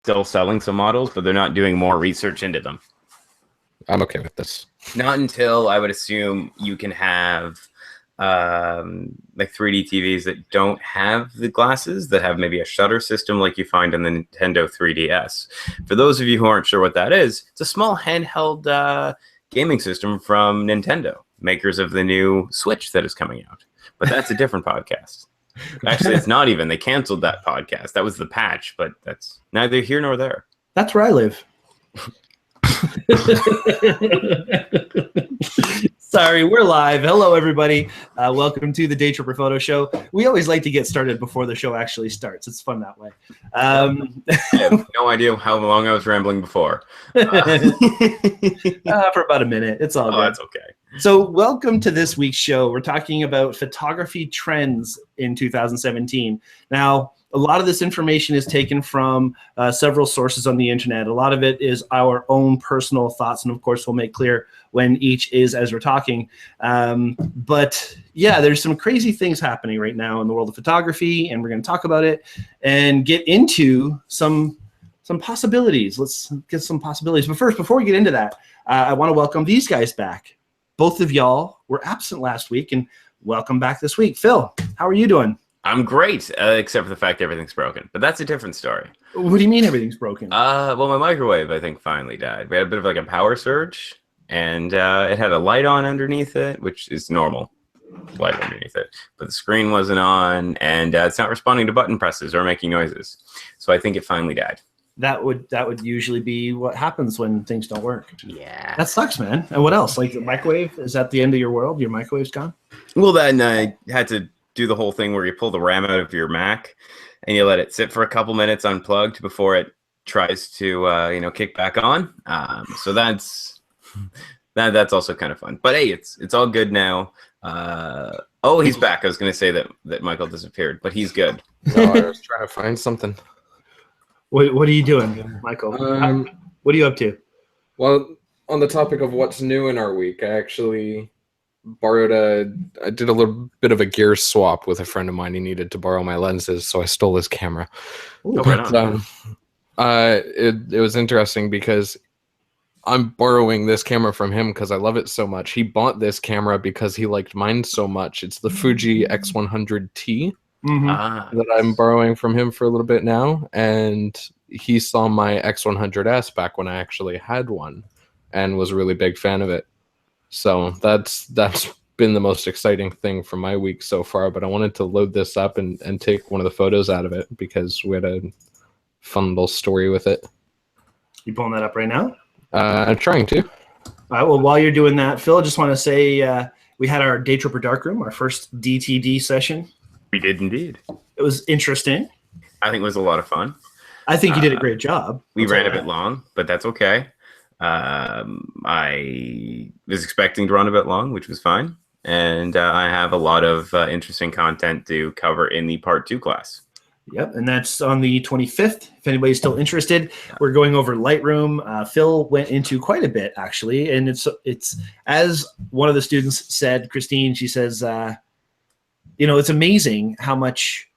still selling some models, but they're not doing more research into them. I'm okay with this. Not until I would assume you can have like 3D TVs that don't have the glasses, that have maybe a shutter system like you find in the Nintendo 3DS. For those of you who aren't sure what that is, it's a small handheld gaming system from Nintendo, makers of the new Switch that is coming out. But that's a different podcast. Actually, it's not even. They canceled that podcast. That was the patch, but that's neither here nor there. That's where I live. Sorry, we're live. Hello, everybody. Welcome to the Daytripper Photo Show. We always like to get started before the show actually starts. It's fun that way. I have no idea how long I was rambling before. For about a minute. It's all good. That's okay. So welcome to this week's show. We're talking about photography trends in 2017. Now, a lot of this information is taken from several sources on the internet. A lot of it is our own personal thoughts, and of course, we'll make clear when each is as we're talking. But yeah, there's some crazy things happening right now in the world of photography, and we're going to talk about it and get into some possibilities. Let's get some possibilities. But first, before we get into that, I want to welcome these guys back. Both of y'all were absent last week, and welcome back this week. Phil, how are you doing? I'm great, except for the fact everything's broken. But that's a different story. What do you mean everything's broken? Well, my microwave, I think, finally died. We had a bit of like a power surge, and it had a light on underneath it, which is normal, light underneath it. But the screen wasn't on, and it's not responding to button presses or making noises. So I think it finally died. That would usually be what happens when things don't work. Yeah. That sucks, man. And what else? Like the microwave? Is that the end of your world? Your microwave's gone? Well, then I had to do the whole thing where you pull the RAM out of your Mac and you let it sit for a couple minutes unplugged before it tries to kick back on. So that's also kind of fun. But hey, it's all good now. Oh, he's back. I was going to say that Michael disappeared, but he's good. No, I was trying to find something. What are you doing, Michael? What are you up to? Well, on the topic of what's new in our week, I actually I did a little bit of a gear swap with a friend of mine. He needed to borrow my lenses, so I stole his camera. Ooh, right on. It was interesting because I'm borrowing this camera from him because I love it so much. He bought this camera because he liked mine so much. It's the Fuji X100T that I'm borrowing from him for a little bit now, and he saw my X100S back when I actually had one and was a really big fan of it. So that's been the most exciting thing from my week so far, but I wanted to load this up and take one of the photos out of it because we had a fun little story with it. You pulling that up right now? I'm trying to. All right, well, while you're doing that, Phil, I just want to say we had our Daytripper Darkroom, our first DTD session. We did indeed. It was interesting. I think it was a lot of fun. I think you did a great job. We ran a bit long, but that's okay. I was expecting to run a bit long, which was fine. And I have a lot of interesting content to cover in the Part 2 class. Yep, and that's on the 25th. If anybody's still interested, we're going over Lightroom. Phil went into quite a bit, actually. And it's as one of the students said, Christine, she says, it's amazing how much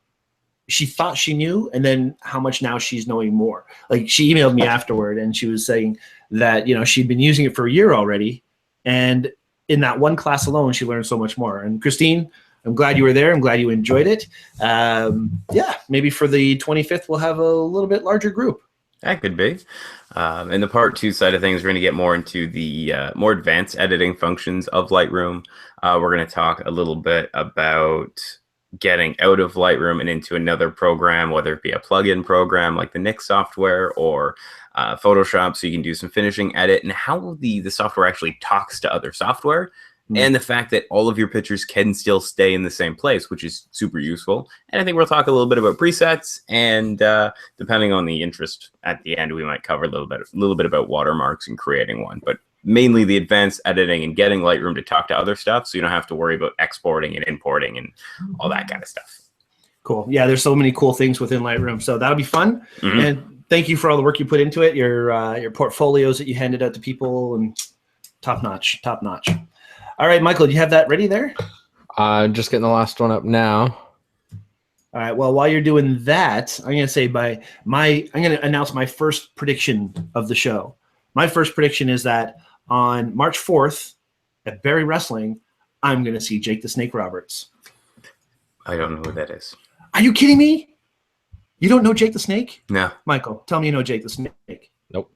she thought she knew and then how much now she's knowing more. Like she emailed me afterward and she was saying that, she'd been using it for a year already. And in that one class alone, she learned so much more. And Christine, I'm glad you were there. I'm glad you enjoyed it. Maybe for the 25th, we'll have a little bit larger group. That could be. In the Part 2 side of things, we're going to get more into the more advanced editing functions of Lightroom. We're going to talk a little bit about getting out of Lightroom and into another program, whether it be a plugin program like the Nix software or Photoshop, so you can do some finishing edit, and how the software actually talks to other software, and the fact that all of your pictures can still stay in the same place, which is super useful. And I think we'll talk a little bit about presets, and depending on the interest at the end, we might cover a little bit about watermarks and creating one, but mainly the advanced editing and getting Lightroom to talk to other stuff, so you don't have to worry about exporting and importing and all that kind of stuff. Cool. Yeah, there's so many cool things within Lightroom, so that'll be fun. And thank you for all the work you put into it, your portfolios that you handed out to people, and top notch. All right, Michael, do you have that ready there? Just getting the last one up now. All right. Well, while you're doing that, I'm going to announce my first prediction of the show. My first prediction is that on March 4th at Barry Wrestling, I'm going to see Jake the Snake Roberts. I don't know who that is. Are you kidding me? You don't know Jake the Snake? No. Michael, tell me you know Jake the Snake. Nope.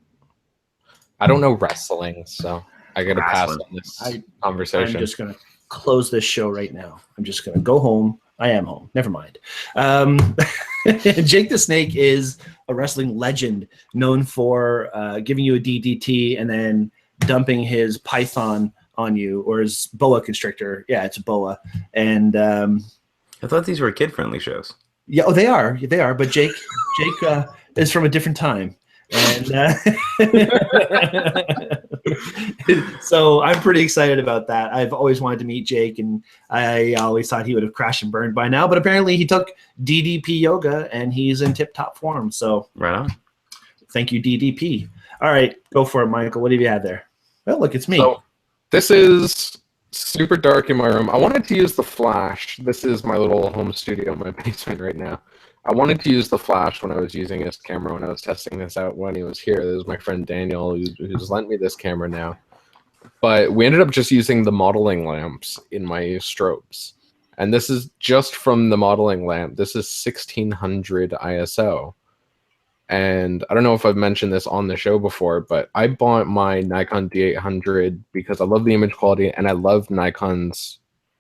I don't know wrestling, so I got to pass on this conversation. I'm just going to close this show right now. I'm just going to go home. I am home. Never mind. Jake the Snake is a wrestling legend known for giving you a DDT and then dumping his python on you, or his boa constrictor. Yeah, it's a boa. And I thought these were kid-friendly shows. yeah, they are. But Jake is from a different time. And so I'm pretty excited about that. I've always wanted to meet Jake, and I always thought he would have crashed and burned by now. But apparently he took DDP yoga, and he's in tip-top form. So right on. Thank you, DDP. All right, go for it, Michael. What have you had there? Well, look, it's me. So, this is super dark in my room. I wanted to use the flash. This is my little home studio in my basement right now. I wanted to use the flash when I was using his camera when I was testing this out when he was here. This is my friend Daniel who's lent me this camera now. But we ended up just using the modeling lamps in my strobes. And this is just from the modeling lamp. This is 1600 ISO. And I don't know if I've mentioned this on the show before, but I bought my Nikon D800 because I love the image quality and I love Nikon's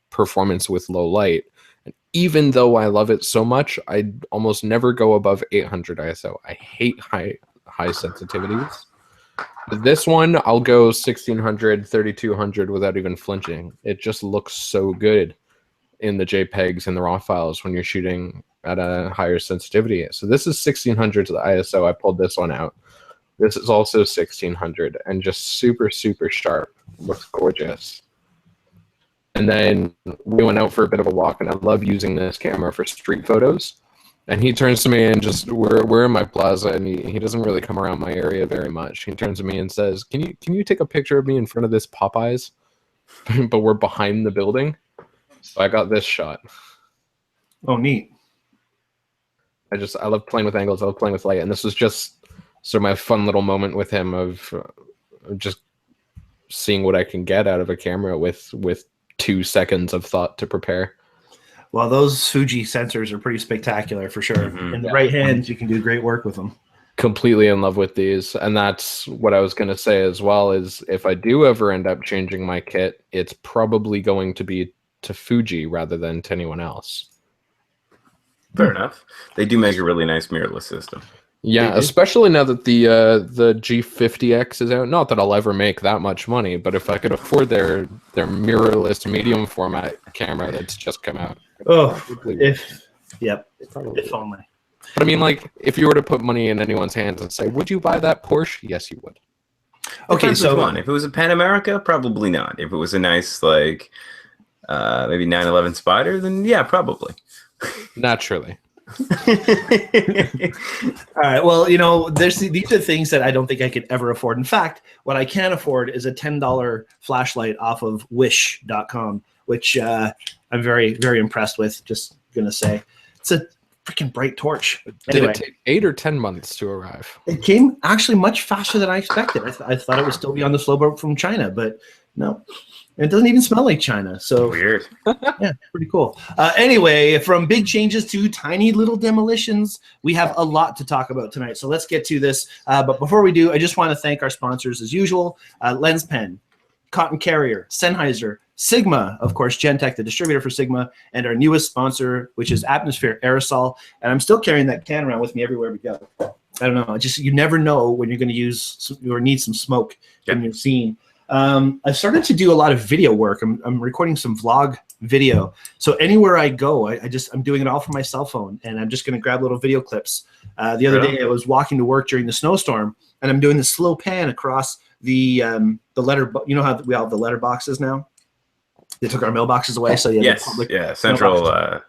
performance with low light. And even though I love it so much, I almost never go above 800 ISO. I hate high sensitivities. But this one, I'll go 1600, 3200 without even flinching. It just looks so good in the JPEGs and the RAW files when you're shooting at a higher sensitivity. So this is 1600 to the ISO. I pulled this one out. This is also 1600 and just super, super sharp. Looks gorgeous. And then we went out for a bit of a walk, and I love using this camera for street photos. And he turns to me and just, we're in my plaza, and he doesn't really come around my area very much. He turns to me and says, can you take a picture of me in front of this Popeyes? But we're behind the building. So I got this shot. Oh, neat. I love playing with angles. I love playing with light. And this was just sort of my fun little moment with him of just seeing what I can get out of a camera with 2 seconds of thought to prepare. Well, those Fuji sensors are pretty spectacular for sure. Mm-hmm. In the right hands, you can do great work with them. Completely in love with these. And that's what I was going to say as well, is if I do ever end up changing my kit, it's probably going to be to Fuji rather than to anyone else. Fair enough. They do make a really nice mirrorless system. Yeah, especially now that the G50X is out. Not that I'll ever make that much money, but if I could afford their mirrorless medium format camera that's just come out. Oh, if only. But I mean, like, if you were to put money in anyone's hands and say, would you buy that Porsche? Yes, you would. Okay, so one. If it was a Pan America, probably not. If it was a nice, like, maybe 911 Spider, then yeah, probably. Naturally. All right. Well, these are things that I don't think I could ever afford. In fact, what I can afford is a $10 flashlight off of wish.com, which I'm very, very impressed with. Just gonna say, it's a freaking bright torch. Did it take 8 or 10 months to arrive? It came actually much faster than I expected. I thought it would still be on the slow boat from China, but no. It doesn't even smell like China. So weird. Yeah, pretty cool. Anyway, from big changes to tiny little demolitions, we have a lot to talk about tonight. So let's get to this. But before we do, I just want to thank our sponsors as usual. Lens Pen, Cotton Carrier, Sennheiser, Sigma, of course, Gentech, the distributor for Sigma, and our newest sponsor, which is Atmosphere Aerosol. And I'm still carrying that can around with me everywhere we go. I don't know. You never know when you're going to use or need some smoke in your scene. I've started to do a lot of video work. I'm recording some vlog video. So anywhere I go, I'm doing it all from my cell phone, and I'm just going to grab little video clips. The other day I was walking to work during the snowstorm, and I'm doing the slow pan across the letter. You know how we all have the letter boxes now? They took our mailboxes away. So yes, central.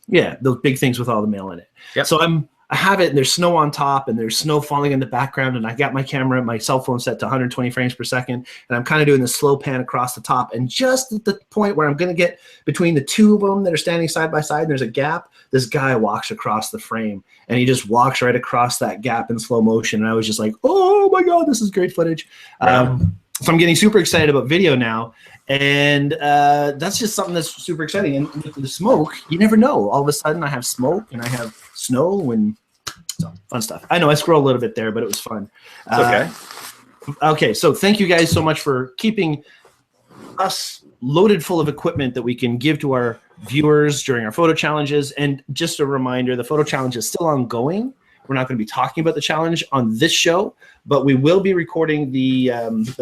Yeah, those big things with all the mail in it. Yep. So I'm I have it and there's snow on top and there's snow falling in the background, and I got my camera, my cell phone set to 120 frames per second, and I'm kind of doing the slow pan across the top, and just at the point where I'm going to get between the two of them that are standing side by side and there's a gap, this guy walks across the frame, and he just walks right across that gap in slow motion, and I was just like, oh my god, this is great footage. So I'm getting super excited about video now, and that's just something that's super exciting. And with the smoke, you never know. All of a sudden, I have smoke and I have snow and so fun stuff. I know I scrolled a little bit there, but it was fun. Okay. Okay, so thank you guys so much for keeping us loaded full of equipment that we can give to our viewers during our photo challenges. And just a reminder, the photo challenge is still ongoing. We're not going to be talking about the challenge on this show, but we will be recording the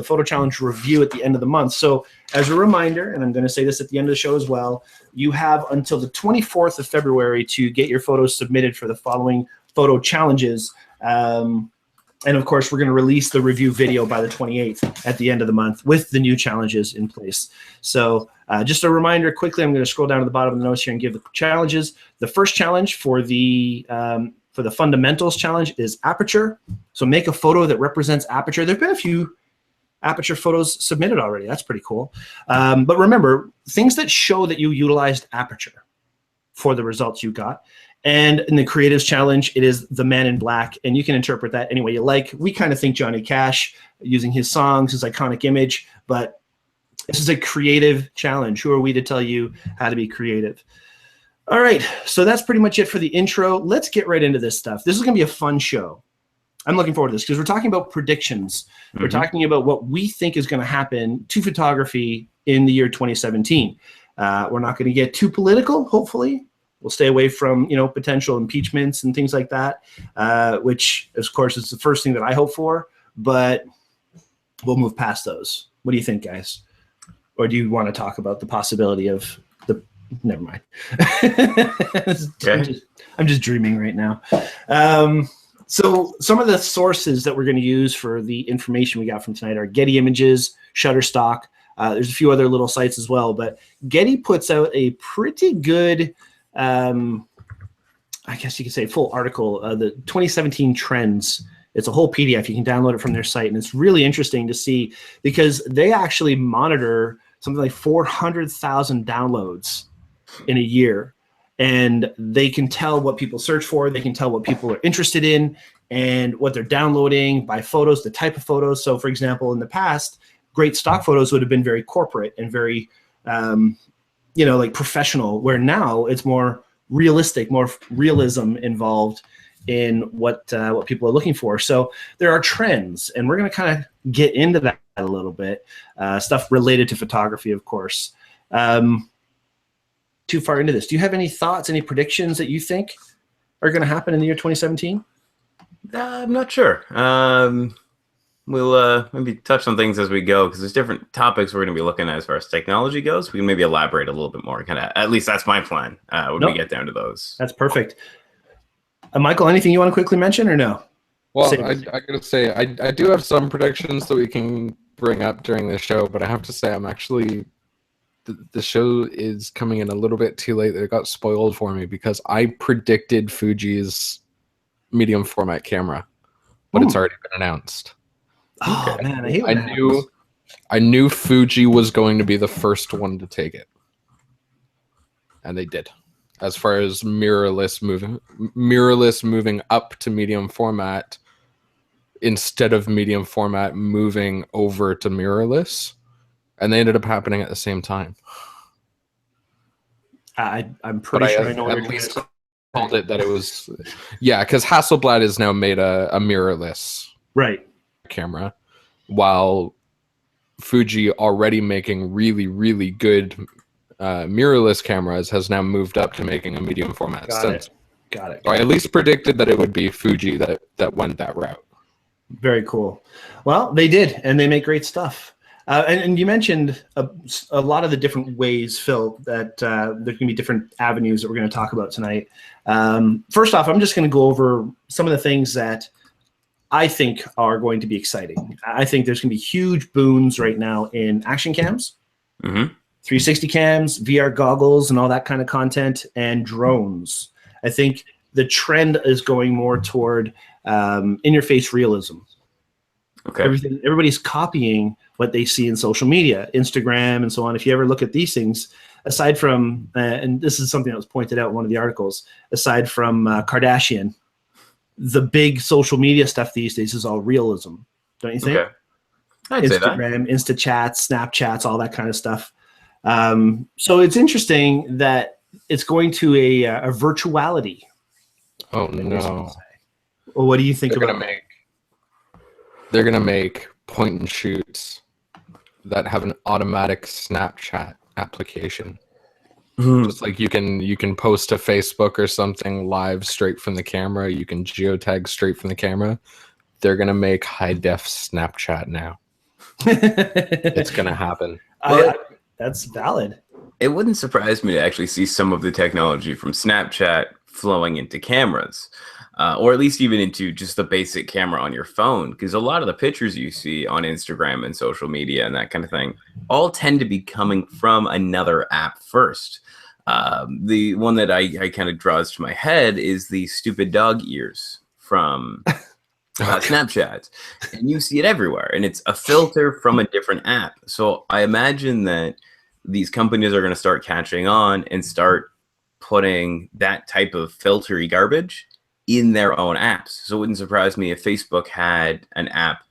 photo challenge review at the end of the month. So as a reminder, and I'm going to say this at the end of the show as well, you have until the 24th of February to get your photos submitted for the following photo challenges. And of course, we're going to release the review video by the 28th at the end of the month with the new challenges in place. So just a reminder quickly, I'm going to scroll down to the bottom of the notes here and give the challenges. The first challenge for the fundamentals challenge is aperture. So make a photo that represents aperture. There've been a few aperture photos submitted already. That's pretty cool. But remember, things that show that you utilized aperture for the results you got. And in the creatives challenge, it is the Man in Black, and you can interpret that any way you like. We kind of think Johnny Cash using his songs, his iconic image, but this is a creative challenge. Who are we to tell you how to be creative? All right, so that's pretty much it for the intro. Let's get right into this stuff. This is going to be a fun show. I'm looking forward to this because we're talking about predictions. We're talking about what we think is going to happen to photography in the year 2017. We're not going to get too political, hopefully. We'll stay away from, potential impeachments and things like that, which, of course, is the first thing that I hope for, but we'll move past those. What do you think, guys? Or do you want to talk about the possibility of never mind. Okay. I'm just dreaming right now. So some of the sources that we're going to use for the information we got from tonight are Getty Images, Shutterstock. There's a few other little sites as well, but Getty puts out a pretty good, I guess you could say, full article, the 2017 trends. It's a whole PDF. You can download it from their site, and it's really interesting to see because they actually monitor something like 400,000 downloads in a year, and they can tell what people search for, they can tell what people are interested in and what they're downloading by photos, the type of photos. So for example, in the past, great stock photos would have been very corporate and very like professional, where now it's more realistic, more realism involved in what people are looking for. So there are trends, and we're going to kind of get into that a little bit, stuff related to photography, of course. Too far into this, do you have any thoughts, any predictions that you think are going to happen in the year 2017? I'm not sure. We'll maybe touch on things as we go because there's different topics we're going to be looking at as far as technology goes. We can maybe elaborate a little bit more. Kind of, at least that's my plan when we get down to those. That's perfect. Michael, anything you want to quickly mention or no? Well, I gotta say, I do have some predictions that we can bring up during the show, but I have to say I'm actually the show is coming in a little bit too late. It got spoiled for me because I predicted Fuji's medium format camera, but it's already been announced. Oh man, I hate when that happens. I knew Fuji was going to be the first one to take it, and they did. As far as mirrorless moving up to medium format instead of medium format moving over to mirrorless, and they ended up happening at the same time. I'm pretty sure I know what at least called it that it was, because Hasselblad has now made a mirrorless camera, while Fuji, already making really, really good mirrorless cameras, has now moved up to making a medium format sensor. Got it. So I at least predicted that it would be Fuji that went that route. Very cool. Well, they did, and they make great stuff. And you mentioned a lot of the different ways, Phil, that there can be different avenues that we're going to talk about tonight. First off, I'm just going to go over some of the things that I think are going to be exciting. I think there's going to be huge boons right now in action cams, 360 cams, VR goggles, and all that kind of content, and drones. I think the trend is going more toward in-your-face realism. Okay. Everybody's copying what they see in social media, Instagram and so on. If you ever look at these things, aside from, and this is something that was pointed out in one of the articles, aside from Kardashian, the big social media stuff these days is all realism, don't you think? Okay. I'd say that. Instagram, Insta chats, Snapchats, all that kind of stuff. So it's interesting that it's going to a virtuality. Oh no! Well, what do you think about that? They're gonna make point and shoots that have an automatic Snapchat application. Just like you can post to Facebook or something live straight from the camera. You can geotag straight from the camera. They're gonna make high def Snapchat now. It's gonna happen. That's valid. It wouldn't surprise me to actually see some of the technology from Snapchat flowing into cameras, or at least even into just the basic camera on your phone. Because a lot of the pictures you see on Instagram and social media and that kind of thing all tend to be coming from another app first. The one that I kind of draws to my head is the stupid dog ears from Snapchat, and you see it everywhere, and it's a filter from a different app. So I imagine that these companies are going to start catching on and start putting that type of filtery garbage in their own apps. So it wouldn't surprise me if Facebook had an app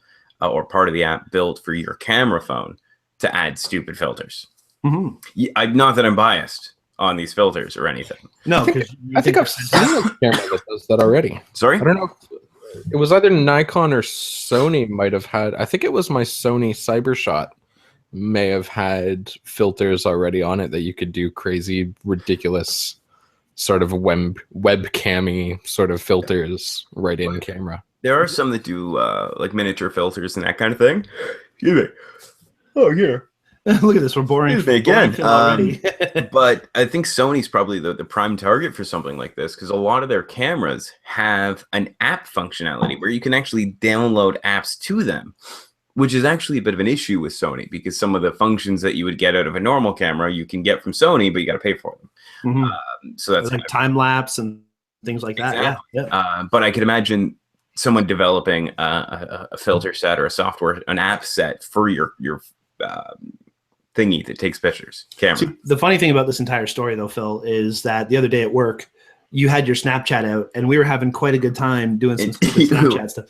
or part of the app built for your camera phone to add stupid filters. Not that I'm biased on these filters or anything. No, I think I've seen a camera that does that already. Sorry? I don't know. It was either Nikon or Sony might have had. I think it was my Sony CyberShot may have had filters already on it that you could do crazy, ridiculous sort of webcam-y sort of filters right in camera. There are some that do like miniature filters and that kind of thing. Excuse me. Oh, yeah. Look at this. We're boring. Again. Already. But I think Sony's probably the prime target for something like this, because a lot of their cameras have an app functionality where you can actually download apps to them, which is actually a bit of an issue with Sony, because some of the functions that you would get out of a normal camera you can get from Sony, but you got to pay for them. So that's like time lapse and things like that. Exactly. Yeah. But I could imagine someone developing a filter set or a software, an app set for your thingy that takes pictures, camera. See, the funny thing about this entire story, though, Phil, is that the other day at work, you had your Snapchat out, and we were having quite a good time doing some Snapchat stuff.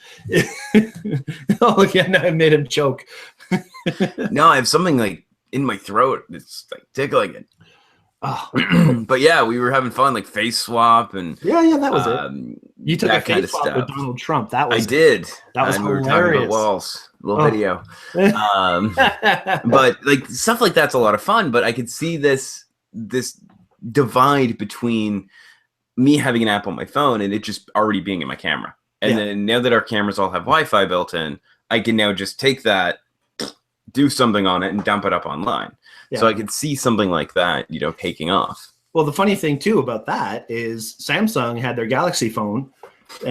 Oh, yeah, now I made him choke. No, I have something like in my throat. It's like tickling it. Oh. But yeah, we were having fun, like face swap and yeah, that was it. You took a face swap with Donald Trump. That was I did. That was and hilarious. We were talking about walls, little video. But like stuff like that's a lot of fun. But I could see this divide between me having an app on my phone and it just already being in my camera. And then now that our cameras all have Wi-Fi built in, I can now just take that, do something on it, and dump it up online. Yeah. So I could see something like that, taking off. Well, the funny thing too about that is Samsung had their Galaxy phone,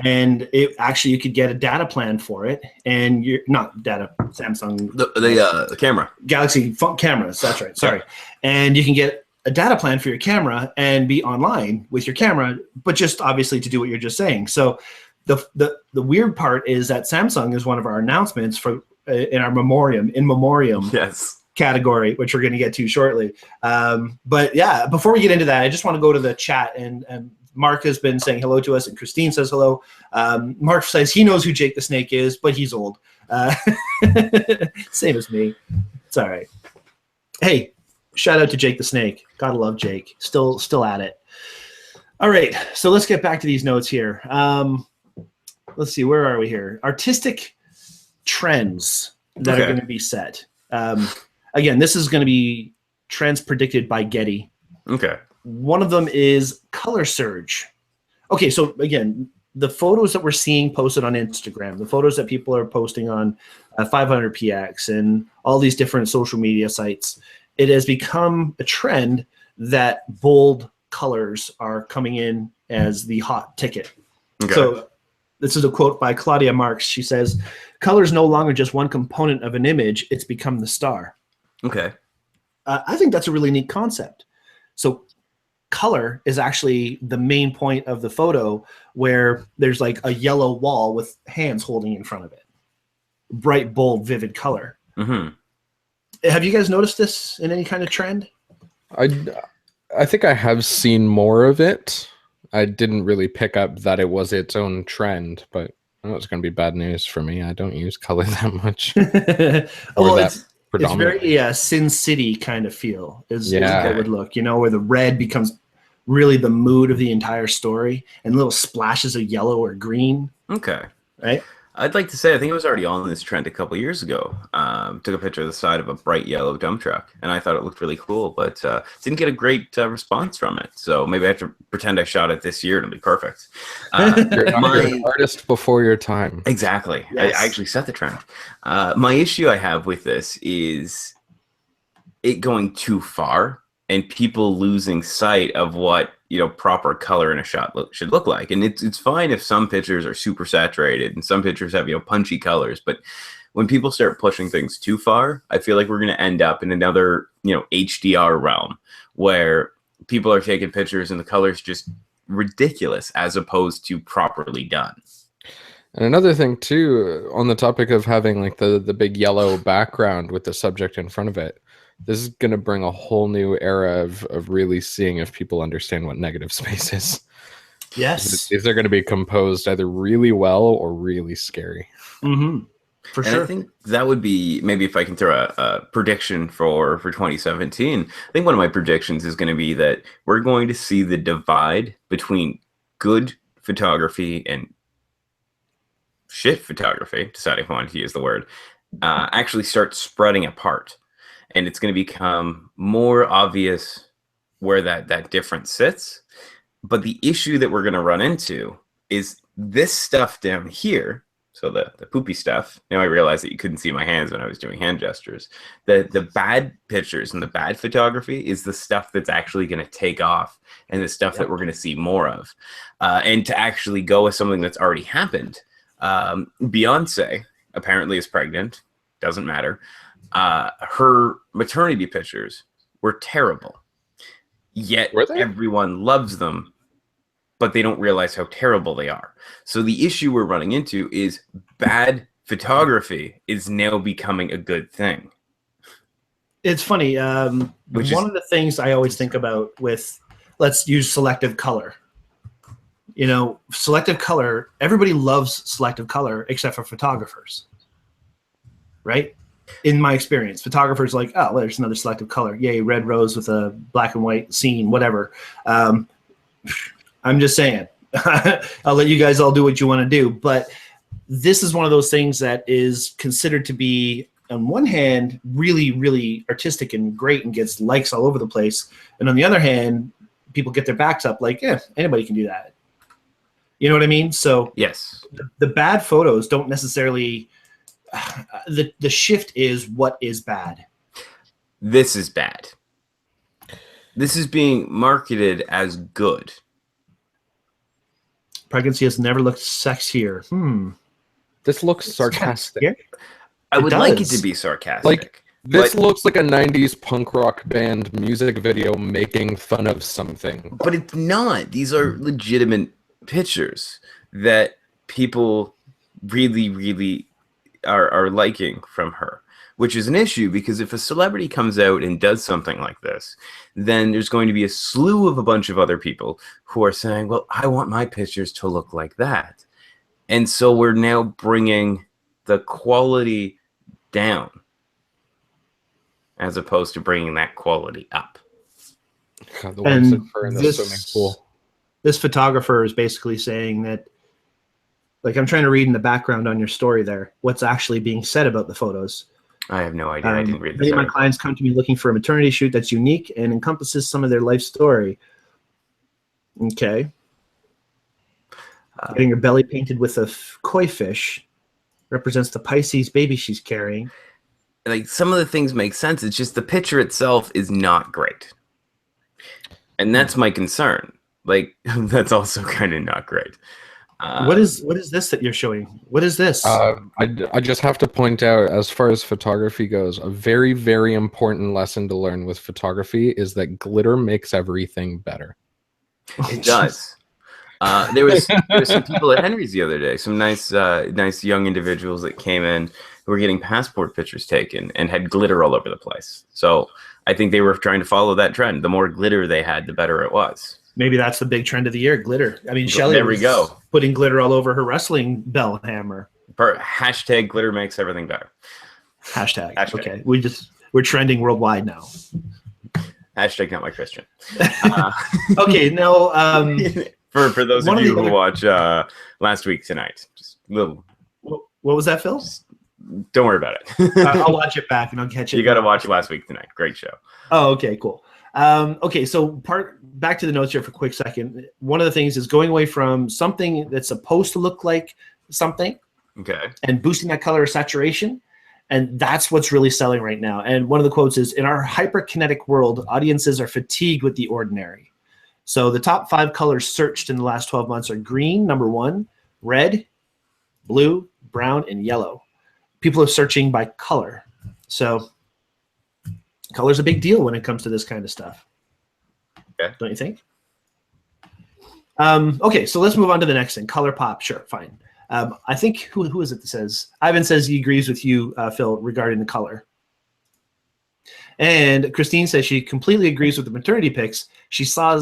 and it actually you could get a data plan for it, and you're not data Samsung the camera Galaxy phone cameras. That's right. Sorry, and you can get a data plan for your camera and be online with your camera, but just obviously to do what you're just saying. So the weird part is that Samsung is one of our announcements for in our in memoriam. Yes. Category, which we're going to get to shortly. But yeah, before we get into that, I just want to go to the chat, and Mark has been saying hello to us, and Christine says hello. Mark says he knows who Jake the Snake is, but he's old. Same as me. It's all right. Hey, shout out to Jake the Snake. Gotta love Jake. Still at it. All right, so let's get back to these notes here. Let's see, where are we here? Artistic trends that are going to be set. Again, this is going to be trends predicted by Getty. Okay. One of them is color surge. Okay, so again, the photos that we're seeing posted on Instagram, the photos that people are posting on 500px and all these different social media sites, it has become a trend that bold colors are coming in as the hot ticket. Okay. So this is a quote by Claudia Marx. She says, "Color is no longer just one component of an image, it's become the star." Okay. I think that's a really neat concept. So color is actually the main point of the photo, where there's like a yellow wall with hands holding in front of it. Bright, bold, vivid color. Mm-hmm. Have you guys noticed this in any kind of trend? I think I have seen more of it. I didn't really pick up that it was its own trend, but I know it's going to be bad news for me. I don't use color that much. Well, that it's very Sin City kind of feel is how it would look, you know, where the red becomes really the mood of the entire story and little splashes of yellow or green. Okay. Right? I'd like to say I think it was already on this trend a couple years ago. Took a picture of the side of a bright yellow dump truck, and I thought it looked really cool, but didn't get a great response from it. So maybe I have to pretend I shot it this year and it'll be perfect. You're an artist before your time. Exactly. Yes. I actually set the trend. My issue I have with this is it going too far and people losing sight of what, you know, proper color in a shot should look like. And it's fine if some pictures are super saturated and some pictures have, you know, punchy colors, but when people start pushing things too far, I feel like we're going to end up in another, you know, HDR realm where people are taking pictures and the color's just ridiculous as opposed to properly done. And another thing too, on the topic of having like the big yellow background with the subject in front of it, this is going to bring a whole new era of really seeing if people understand what negative space is. Yes. These are going to be composed either really well or really scary. Mm-hmm. For sure. I think that would be, maybe if I can throw a prediction for 2017, I think one of my predictions is going to be that we're going to see the divide between good photography and shit photography, deciding if I wanted to use the word, actually start spreading apart. And it's going to become more obvious where that difference sits. But the issue that we're going to run into is this stuff down here. So the poopy stuff. Now I realize that you couldn't see my hands when I was doing hand gestures. The bad pictures and the bad photography is the stuff that's actually going to take off and the stuff that we're going to see more of. And to actually go with something that's already happened. Beyonce apparently is pregnant. Doesn't matter. Her maternity pictures were terrible. Yet everyone loves them, but they don't realize how terrible they are. So the issue we're running into is bad photography is now becoming a good thing. It's funny. One of the things I always think about with, let's use selective color. You know, selective color, everybody loves selective color except for photographers, right? In my experience, photographers like, oh, well, there's another selective color. Yay, red rose with a black and white scene, whatever. I'm just saying. I'll let you guys all do what you want to do. But this is one of those things that is considered to be, on one hand, really, really artistic and great and gets likes all over the place. And on the other hand, people get their backs up like, yeah, anybody can do that. You know what I mean? So yes, the bad photos don't necessarily... The shift is what is bad. This is bad. This is being marketed as good. Pregnancy has never looked sexier. This looks sarcastic. I would like it to be sarcastic. Like this looks like a 90s punk rock band music video making fun of something. But it's not. These are legitimate pictures that people really, really are liking from her, which is an issue because if a celebrity comes out and does something like this, then there's going to be a slew of a bunch of other people who are saying, well, I want my pictures to look like that. And so we're now bringing the quality down as opposed to bringing that quality up. God, the ones that are in the swimming pool. This photographer is basically saying that, like, I'm trying to read in the background on your story there, what's actually being said about the photos. I have no idea. I didn't read this. Many of my clients come to me looking for a maternity shoot that's unique and encompasses some of their life story. Okay. Getting her belly painted with a koi fish represents the Pisces baby she's carrying. Like, some of the things make sense. It's just the picture itself is not great. And that's my concern. Like, that's also kind of not great. What is this that you're showing? What is this? I just have to point out, as far as photography goes, a very, very important lesson to learn with photography is that glitter makes everything better. It does. There was some people at Henry's the other day, some nice young individuals that came in who were getting passport pictures taken and had glitter all over the place. So I think they were trying to follow that trend. The more glitter they had, the better it was. Maybe that's the big trend of the year, glitter. I mean, Shelley there we go, putting glitter all over her wrestling bell hammer. Hashtag glitter makes everything better. Hashtag. Okay, we're trending worldwide now. Hashtag not my Christian. Okay, now for those of you who watch Last Week Tonight, just little. What was that, Phil? Don't worry about it. I'll watch it back and I'll catch it. You got to watch Last Week Tonight. Great show. Oh, okay, cool. Okay, so back to the notes here for a quick second. One of the things is going away from something that's supposed to look like something, okay, and boosting that color saturation. And that's what's really selling right now. And one of the quotes is, in our hyperkinetic world, audiences are fatigued with the ordinary. So the top 5 colors searched in the last 12 months are green, number 1, red, blue, brown, and yellow. People are searching by color. So color's a big deal when it comes to this kind of stuff. Okay. Don't you think? Okay, so let's move on to the next thing. Color pop. Sure, fine. I think, who is it that says? Ivan says he agrees with you, Phil, regarding the color. And Christine says she completely agrees with the maternity pics. She saw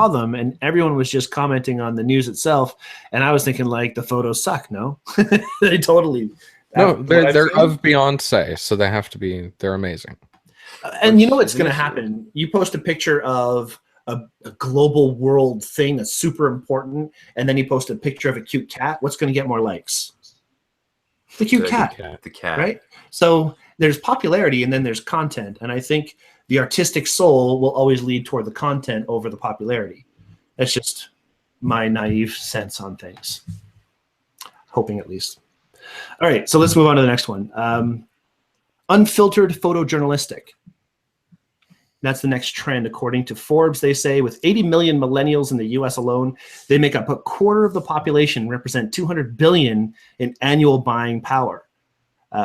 them, and everyone was just commenting on the news itself. And I was thinking, like, the photos suck. No, they totally. No, they're of Beyonce, so they have to be. They're amazing. And you know what's going to happen? You post a picture of a global world thing that's super important, and then you post a picture of a cute cat. What's going to get more likes? The cute cat. The cat. Right? So there's popularity and then there's content. And I think the artistic soul will always lead toward the content over the popularity. That's just my naive sense on things. Hoping at least. All right, so let's move on to the next one. Unfiltered photojournalistic. That's the next trend, according to Forbes. They say with 80 million millennials in the U.S. alone, they make up a quarter of the population, represent 200 billion in annual buying power.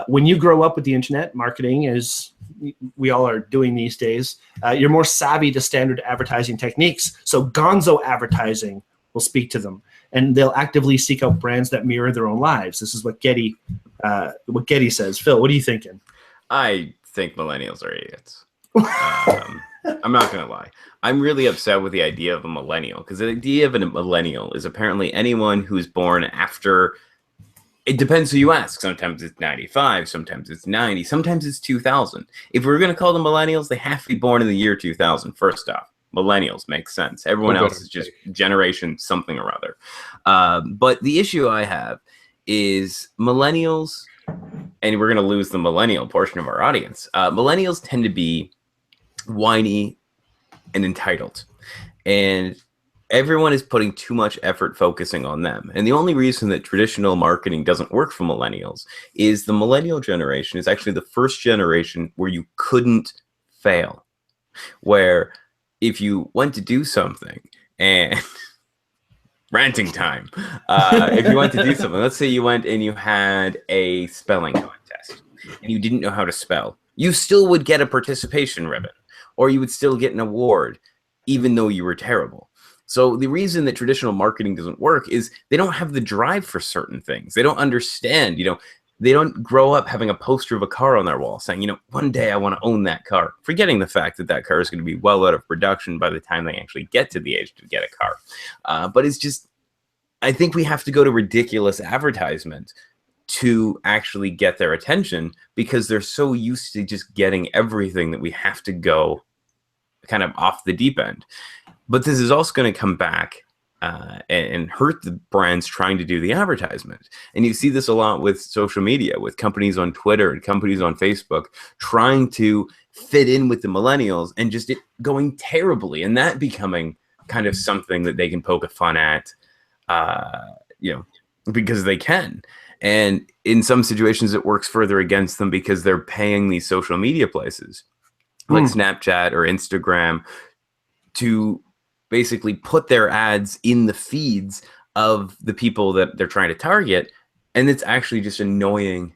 When you grow up with the internet, marketing, as we all are doing these days, you're more savvy to standard advertising techniques. So gonzo advertising will speak to them, and they'll actively seek out brands that mirror their own lives. This is what Getty says. Phil, what are you thinking? I think millennials are idiots. I'm not gonna lie. I'm really upset with the idea of a millennial, because the idea of a millennial is apparently anyone who's born after. It depends who you ask. Sometimes it's 95, sometimes it's 90, sometimes it's 2000. If we're gonna call them millennials, they have to be born in the year 2000. First off, millennials makes sense. Everyone else is just generation something or other. But the issue I have is millennials, and we're gonna lose the millennial portion of our audience. Millennials tend to be whiny and entitled, and everyone is putting too much effort focusing on them. And the only reason that traditional marketing doesn't work for millennials is the millennial generation is actually the first generation where you couldn't fail, where if you went to do something and ranting time, if you went to do something, let's say you went and you had a spelling contest and you didn't know how to spell, you still would get a participation ribbon, or you would still get an award, even though you were terrible. So the reason that traditional marketing doesn't work is they don't have the drive for certain things. They don't understand, they don't grow up having a poster of a car on their wall saying, one day I want to own that car, forgetting the fact that that car is going to be well out of production by the time they actually get to the age to get a car. But it's just, I think we have to go to ridiculous advertisement to actually get their attention, because they're so used to just getting everything that we have to go kind of off the deep end. But this is also going to come back and hurt the brands trying to do the advertisement. And you see this a lot with social media, with companies on Twitter and companies on Facebook trying to fit in with the millennials and just it going terribly, and that becoming kind of something that they can poke a fun at, because they can. And in some situations, it works further against them because they're paying these social media places like Snapchat or Instagram to basically put their ads in the feeds of the people that they're trying to target. And it's actually just annoying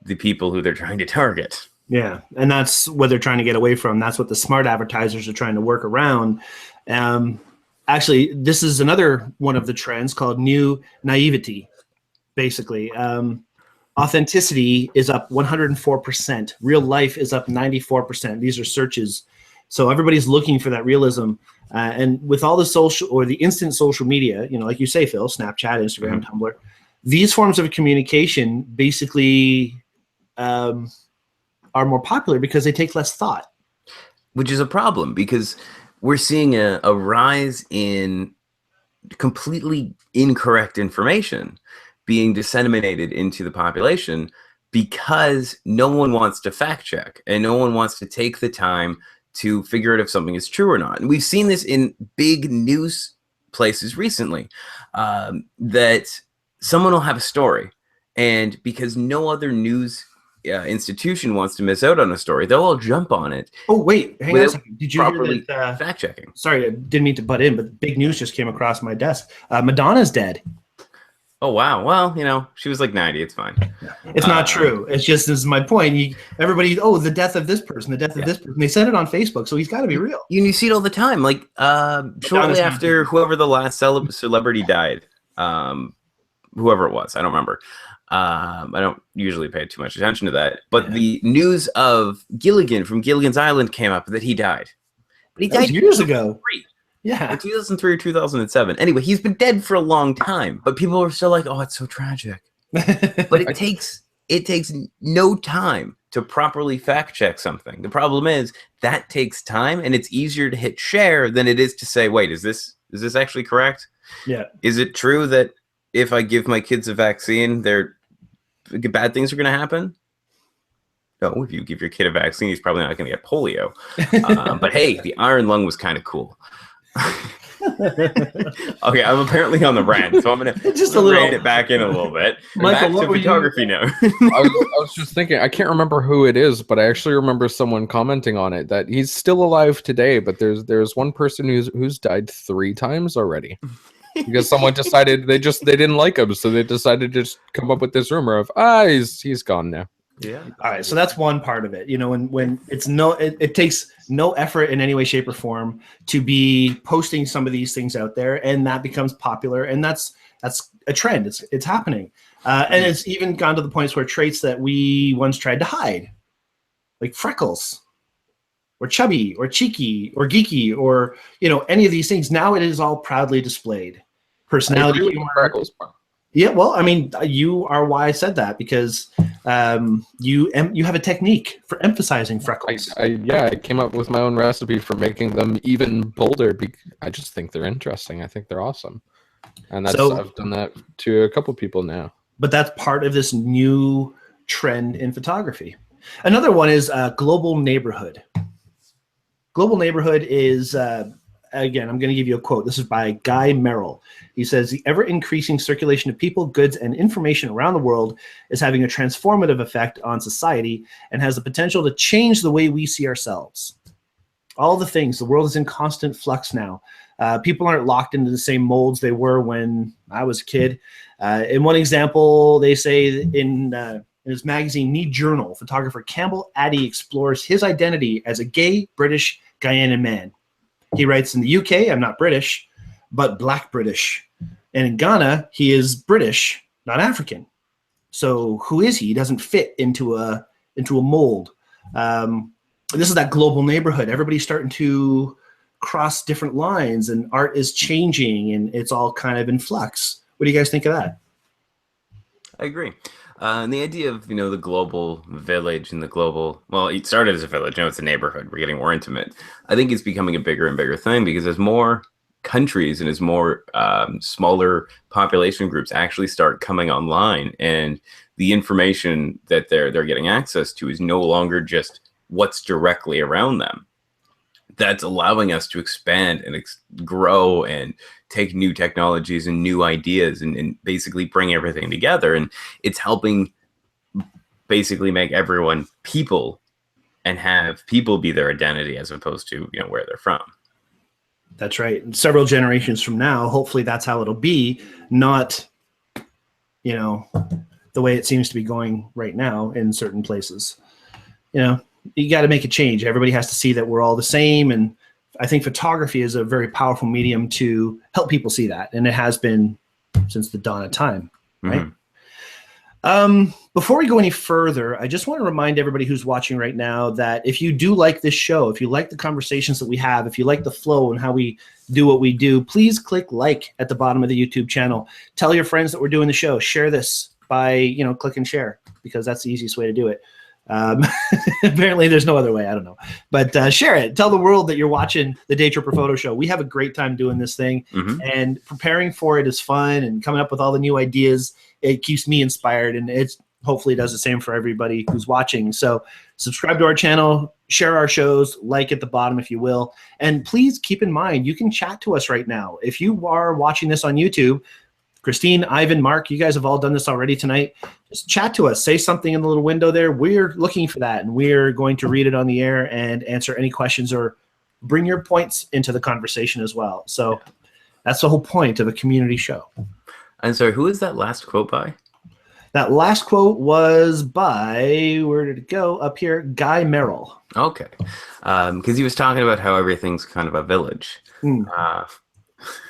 the people who they're trying to target. Yeah. And that's what they're trying to get away from. That's what the smart advertisers are trying to work around. actually, this is another one of the trends called new naivety. Basically, authenticity is up 104%. Real life is up 94%. These are searches. So everybody's looking for that realism. And with all the social or the instant social media, like you say, Phil, Snapchat, Instagram, Tumblr, these forms of communication basically are more popular because they take less thought. Which is a problem because we're seeing a rise in completely incorrect information being disseminated into the population because no one wants to fact check and no one wants to take the time to figure out if something is true or not. And we've seen this in big news places recently, that someone will have a story, and because no other news institution wants to miss out on a story, they'll all jump on it. Oh, wait, hang on a second. Did you properly hear that? Fact checking. Sorry, I didn't mean to butt in, but big news just came across my desk. Madonna's dead. Oh, wow. Well, she was like 90. It's fine. It's not true. It's just, this is my point. Everybody, the death of this person, the death of this person. They said it on Facebook, so he's got to be real. You see it all the time. Like shortly after whoever the last celebrity died, whoever it was, I don't remember. I don't usually pay too much attention to that. But the news of Gilligan from Gilligan's Island came up that he died. But he died years ago. Yeah, in 2003 or 2007. Anyway, he's been dead for a long time, but people are still like, "Oh, it's so tragic." But it takes no time to properly fact check something. The problem is that takes time, and it's easier to hit share than it is to say, "Wait, is this actually correct? Yeah, is it true that if I give my kids a vaccine, bad things are going to happen?" No, if you give your kid a vaccine, he's probably not going to get polio. But hey, the iron lung was kind of cool. Okay, I'm apparently on the rant, so I'm gonna just rein it back in a little bit. Michael, back to photography now. I was just thinking, I can't remember who it is, but I actually remember someone commenting on it that he's still alive today, but there's one person who's died 3 times already. Because someone decided they didn't like him, so they decided to just come up with this rumor of he's gone now. Yeah. All right. So that's one part of it. When it's it takes no effort in any way, shape, or form to be posting some of these things out there, and that becomes popular, and that's a trend. It's happening, and it's even gone to the points where traits that we once tried to hide, like freckles, or chubby, or cheeky, or geeky, or any of these things, now it is all proudly displayed. Personality, humor. Freckles. Yeah, well, I mean, you are why I said that, because you have a technique for emphasizing freckles. I came up with my own recipe for making them even bolder. I just think they're interesting. I think they're awesome, and I've done that to a couple people now. But that's part of this new trend in photography. Another one is global neighborhood. Global neighborhood is again, I'm going to give you a quote. This is by Guy Merrill. He says, "The ever-increasing circulation of people, goods, and information around the world is having a transformative effect on society and has the potential to change the way we see ourselves." All the things. The world is in constant flux now. People aren't locked into the same molds they were when I was a kid. In one example, they say in his magazine Need Journal, photographer Campbell Addy explores his identity as a gay British Guyanan man. He writes, "In the UK, I'm not British, but Black British. And in Ghana, he is British, not African. So who is he? He doesn't fit into a mold." This is that global neighborhood. Everybody's starting to cross different lines, and art is changing, and it's all kind of in flux. What do you guys think of that? I agree. And the idea of, the global village and the global, well, it started as a village. Now it's a neighborhood. We're getting more intimate. I think it's becoming a bigger and bigger thing because as more countries and as more smaller population groups actually start coming online, and the information that they're getting access to is no longer just what's directly around them. That's allowing us to expand and grow and take new technologies and new ideas and basically bring everything together. And it's helping basically make everyone people and have people be their identity as opposed to, where they're from. That's right. And several generations from now, hopefully that's how it'll be, not, the way it seems to be going right now in certain places. You got to make a change. Everybody has to see that we're all the same and I think photography is a very powerful medium to help people see that, and it has been since the dawn of time, right? Mhm. Before we go any further, I just want to remind everybody who's watching right now that if you do like this show, if you like the conversations that we have, if you like the flow and how we do what we do, please click like at the bottom of the YouTube channel. Tell your friends that we're doing the show. Share this by, click and share, because that's the easiest way to do it. Apparently there's no other way. I don't know, but share it. Tell the world that you're watching the Daytripper Photo Show. We have a great time doing this thing, and preparing for it is fun, and coming up with all the new ideas. It keeps me inspired, and it's hopefully does the same for everybody who's watching. So subscribe to our channel, share our shows, like at the bottom if you will, and please keep in mind you can chat to us right now. If you are watching this on YouTube, Christine, Ivan, Mark, you guys have all done this already tonight. Just chat to us. Say something in the little window there. We're looking for that, and we're going to read it on the air and answer any questions or bring your points into the conversation as well. So that's the whole point of a community show. And so who is that last quote by? That last quote was by, where did it go? Up here, Guy Merrill. Okay. Because he was talking about how everything's kind of a village. I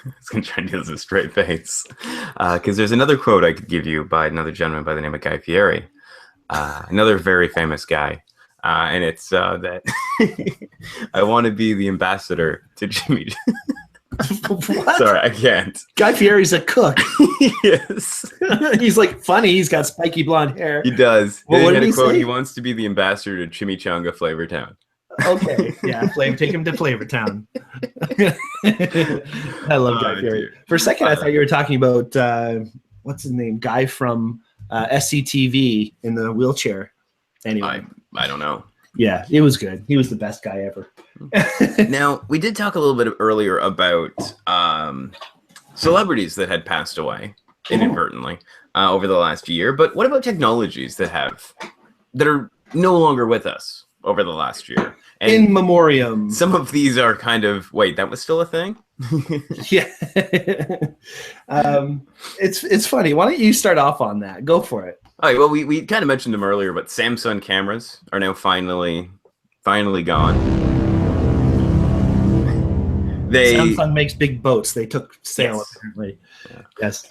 was going to try and do this with a straight face. Because there's another quote I could give you by another gentleman by the name of Guy Fieri. Another very famous guy. And it's that I want to be the ambassador to Jimmy. What? Sorry, I can't. Guy Fieri's a cook. Yes. He's like funny. He's got spiky blonde hair. He does. Well, what He had did a he quote. say? He wants to be the ambassador to Chimichanga Flavor Town. Okay, yeah, take him to Flavortown. I love Guy Fieri. Dude. For a second, I thought you were talking about what's his name, guy from SCTV in the wheelchair. Anyway, I don't know. Yeah, it was good. He was the best guy ever. Now, we did talk a little bit earlier about celebrities that had passed away inadvertently over the last year. But what about technologies that are no longer with us over the last year? And in memoriam. Some of these are kind of, wait, that was still a thing? Yeah. It's funny. Why don't you start off on that? Go for it. All right, well, we kind of mentioned them earlier, but Samsung cameras are now finally gone. Samsung makes big boats. They took sail, Yes. apparently. Yeah. Yes.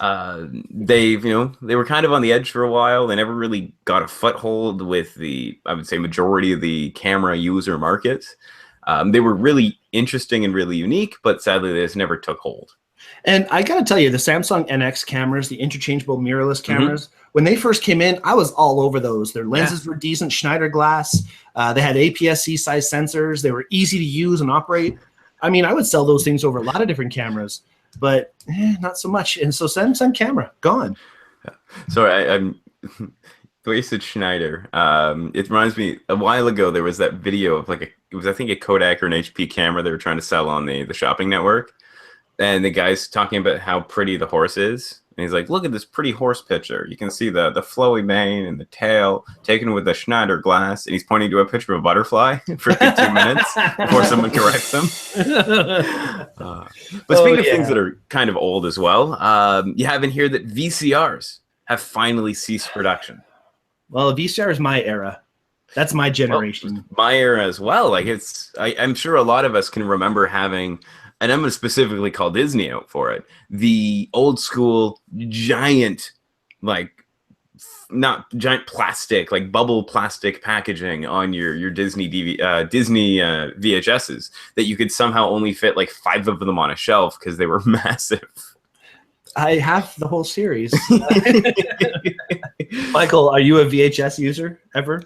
They were kind of on the edge for a while. They never really got a foothold with I would say, majority of the camera user market. They were really interesting and really unique, but sadly, they just never took hold. And I got to tell you, the Samsung NX cameras, the interchangeable mirrorless cameras, when they first came in, I was all over those. Their lenses were decent, Schneider glass. They had APS-C size sensors. They were easy to use and operate. I mean, I would sell those things over a lot of different cameras, but not so much. And so Samsung camera, gone. Sorry, I'm the way you said Schneider. It reminds me, a while ago, there was that video of it was, I think, a Kodak or an HP camera they were trying to sell on the shopping network. And the guy's talking about how pretty the horse is. And he's like, look at this pretty horse picture. You can see the flowy mane and the tail taken with a Schneider glass. And he's pointing to a picture of a butterfly for 2 minutes before someone corrects him. But speaking of things that are kind of old as well, you have in here that VCRs have finally ceased production. Well, VCR is my era. That's my generation. Well, my era as well. I'm sure a lot of us can remember having, and I'm going to specifically call Disney out for it, the old school giant, not giant plastic, bubble plastic packaging on your Disney Disney VHSs that you could somehow only fit 5 of them on a shelf because they were massive. I have the whole series. Michael, are you a VHS user ever?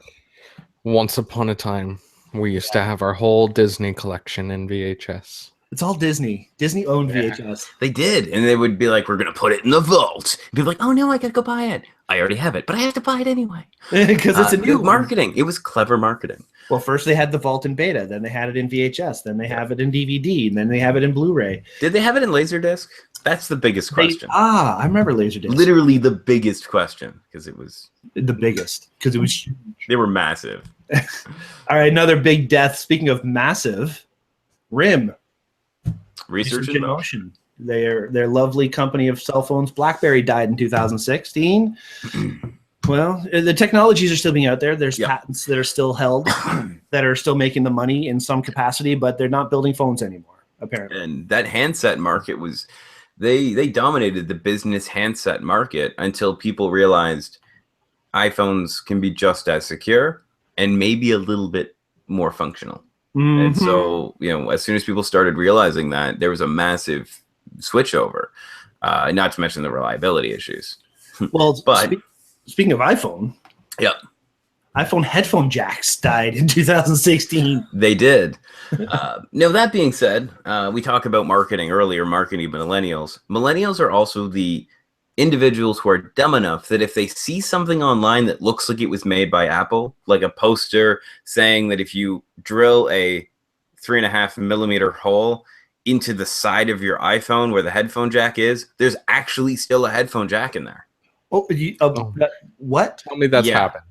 Once upon a time, we used to have our whole Disney collection in VHS. It's all Disney. Disney owned VHS. They did. And they would be like, we're going to put it in the vault. And be like, oh, no, I got to go buy it. I already have it, but I have to buy it anyway. Because it's a new marketing. It was clever marketing. Well, first they had the vault in beta. Then they had it in VHS. Then they have it in DVD. And then they have it in Blu-ray. Did they have it in Laserdisc? That's the biggest question. I remember Laserdisc. Literally the biggest question, because it was... The biggest, because it was... They were massive. All right, another big death. Speaking of massive, RIM. Research in Motion. Their lovely company of cell phones, BlackBerry, died in 2016. Well, the technologies are still being out there. There's Yep. patents that are still held that are still making the money in some capacity, but they're not building phones anymore, apparently. And that handset market was they dominated the business handset market until people realized iPhones can be just as secure and maybe a little bit more functional. And Mhm. so, as soon as people started realizing that, there was a massive switch over, not to mention the reliability issues. Well, But speaking of iPhone, yeah, iPhone headphone jacks died in 2016. they did. Now, that being said, we talked about marketing earlier, marketing millennials. Millennials are also the individuals who are dumb enough that if they see something online that looks like it was made by Apple, like a poster saying that if you drill a 3.5 millimeter hole into the side of your iPhone where the headphone jack is, there's actually still a headphone jack in there. Oh, what? Tell me that's Yeah. happened.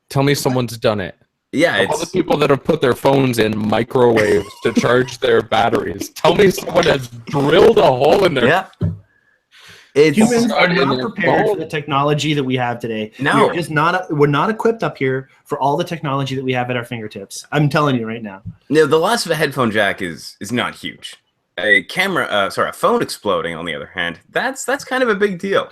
Tell me someone's done it. Yeah, All the people that have put their phones in microwaves to charge their batteries. Tell me someone has drilled a hole in there. yeah. It's Humans are in not their prepared for phone. the technology that we have today. No. We're just we're not equipped up here for all the technology that we have at our fingertips. I'm telling you right now. No, the loss of a headphone jack is not huge. A phone exploding, on the other hand, that's kind of a big deal.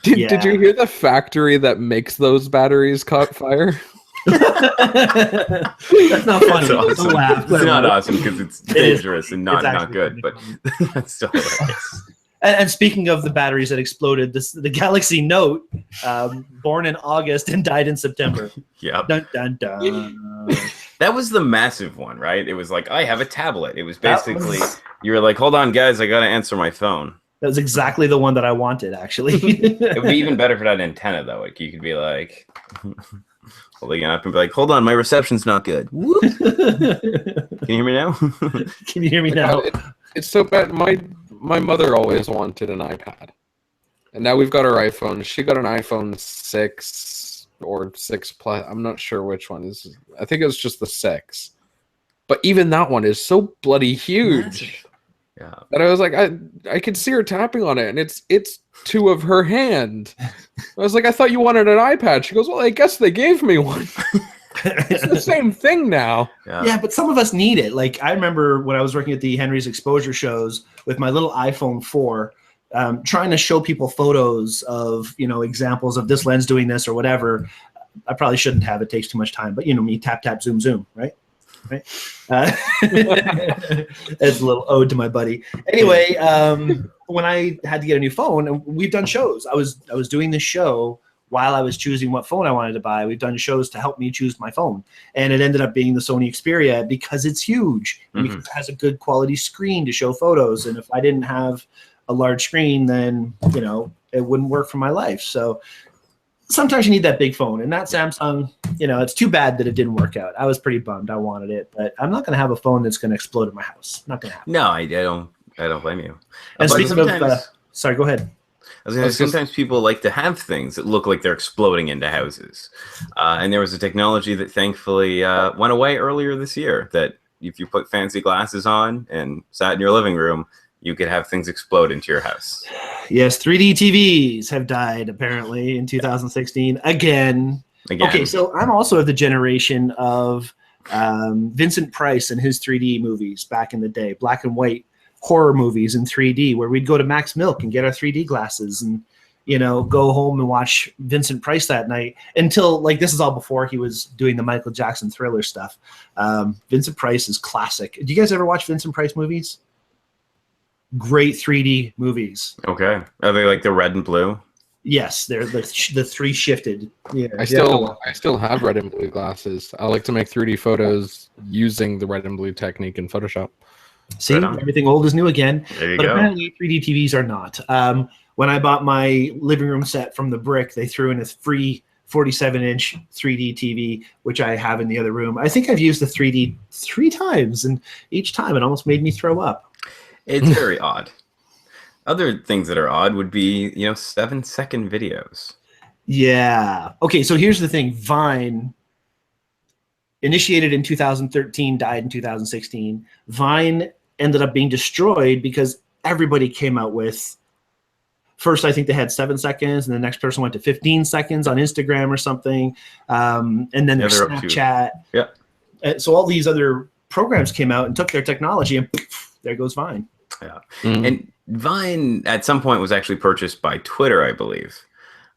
Did Yeah. you hear the factory that makes those batteries caught fire? That's not funny. That's awesome. Don't laugh. It's not awesome because it's dangerous and not actually good, but funny. that's still hilarious. And speaking of the batteries that exploded, the Galaxy Note, born in August and died in September. Yep. Dun, dun, dun. That was the massive one, right? It was like, I have a tablet. It was That basically, was- you were like, hold on, guys, I got to answer my phone. That was exactly the one that I wanted, actually. It would be even better for that antenna, though. Like, you could be like, holding it up and be like, hold on, my reception's not good. Whoop. Can you hear me now? Can you hear me now? It's so bad. My mother always wanted an iPad. And now we've got our iPhone. She got an iPhone 6 or 6 Plus. I'm not sure which one is. I think it was just the 6. But even that one is so bloody huge. Yeah. That I was like, I could see her tapping on it, and it's 2 of her hand. I was like, I thought you wanted an iPad. She goes, well, I guess they gave me one. It's the same thing now. Yeah, but some of us need it. Like, I remember when I was working at the Henry's Exposure shows with my little iPhone 4, trying to show people photos of, examples of this lens doing this or whatever. I probably shouldn't have. It takes too much time. But, me, tap, tap, zoom, zoom, right? That's a little ode to my buddy. Anyway, when I had to get a new phone, and we've done shows. I was doing this show while I was choosing what phone I wanted to buy. We've done shows to help me choose my phone, and it ended up being the Sony Xperia because it's huge and because it has a good quality screen to show photos. And if I didn't have a large screen, then it wouldn't work for my life. So sometimes you need that big phone, and that Samsung, it's too bad that it didn't work out. I was pretty bummed. I wanted it, but I'm not going to have a phone that's going to explode in my house. Not going to happen. No, I don't blame you. And But speaking of, sometimes- sorry, go ahead. I was gonna say, sometimes people like to have things that look like they're exploding into houses. And there was a technology that thankfully went away earlier this year that if you put fancy glasses on and sat in your living room, you could have things explode into your house. Yes, 3D TVs have died apparently in 2016 again. Okay, so I'm also of the generation of Vincent Price and his 3D movies back in the day, black and white horror movies in 3D, where we'd go to Max Milk and get our 3D glasses and go home and watch Vincent Price that night until, like, this is all before he was doing the Michael Jackson Thriller stuff. Vincent Price is classic. Do you guys ever watch Vincent Price movies? Great 3D movies. Okay. Are they like the red and blue? Yes, they're the 3 shifted. Yeah, I still have red and blue glasses. I like to make 3D photos using the red and blue technique in Photoshop. See, Right on. everything old is new again. There you But go. apparently 3D TVs are not. When I bought my living room set from the Brick, they threw in a free 47-inch 3D TV, which I have in the other room. I think I've used the 3D 3 times, and each time it almost made me throw up. It's very odd. Other things that are odd would be, 7-second videos. Yeah. Okay, so here's the thing. Vine, initiated in 2013, died in 2016. Vine ended up being destroyed because everybody came out with first I think they had 7 seconds, and the next person went to 15 seconds on Instagram or something, and then there's Snapchat. So all these other programs came out and took their technology, and poof, there goes Vine. Yeah, and Vine at some point was actually purchased by Twitter, I believe,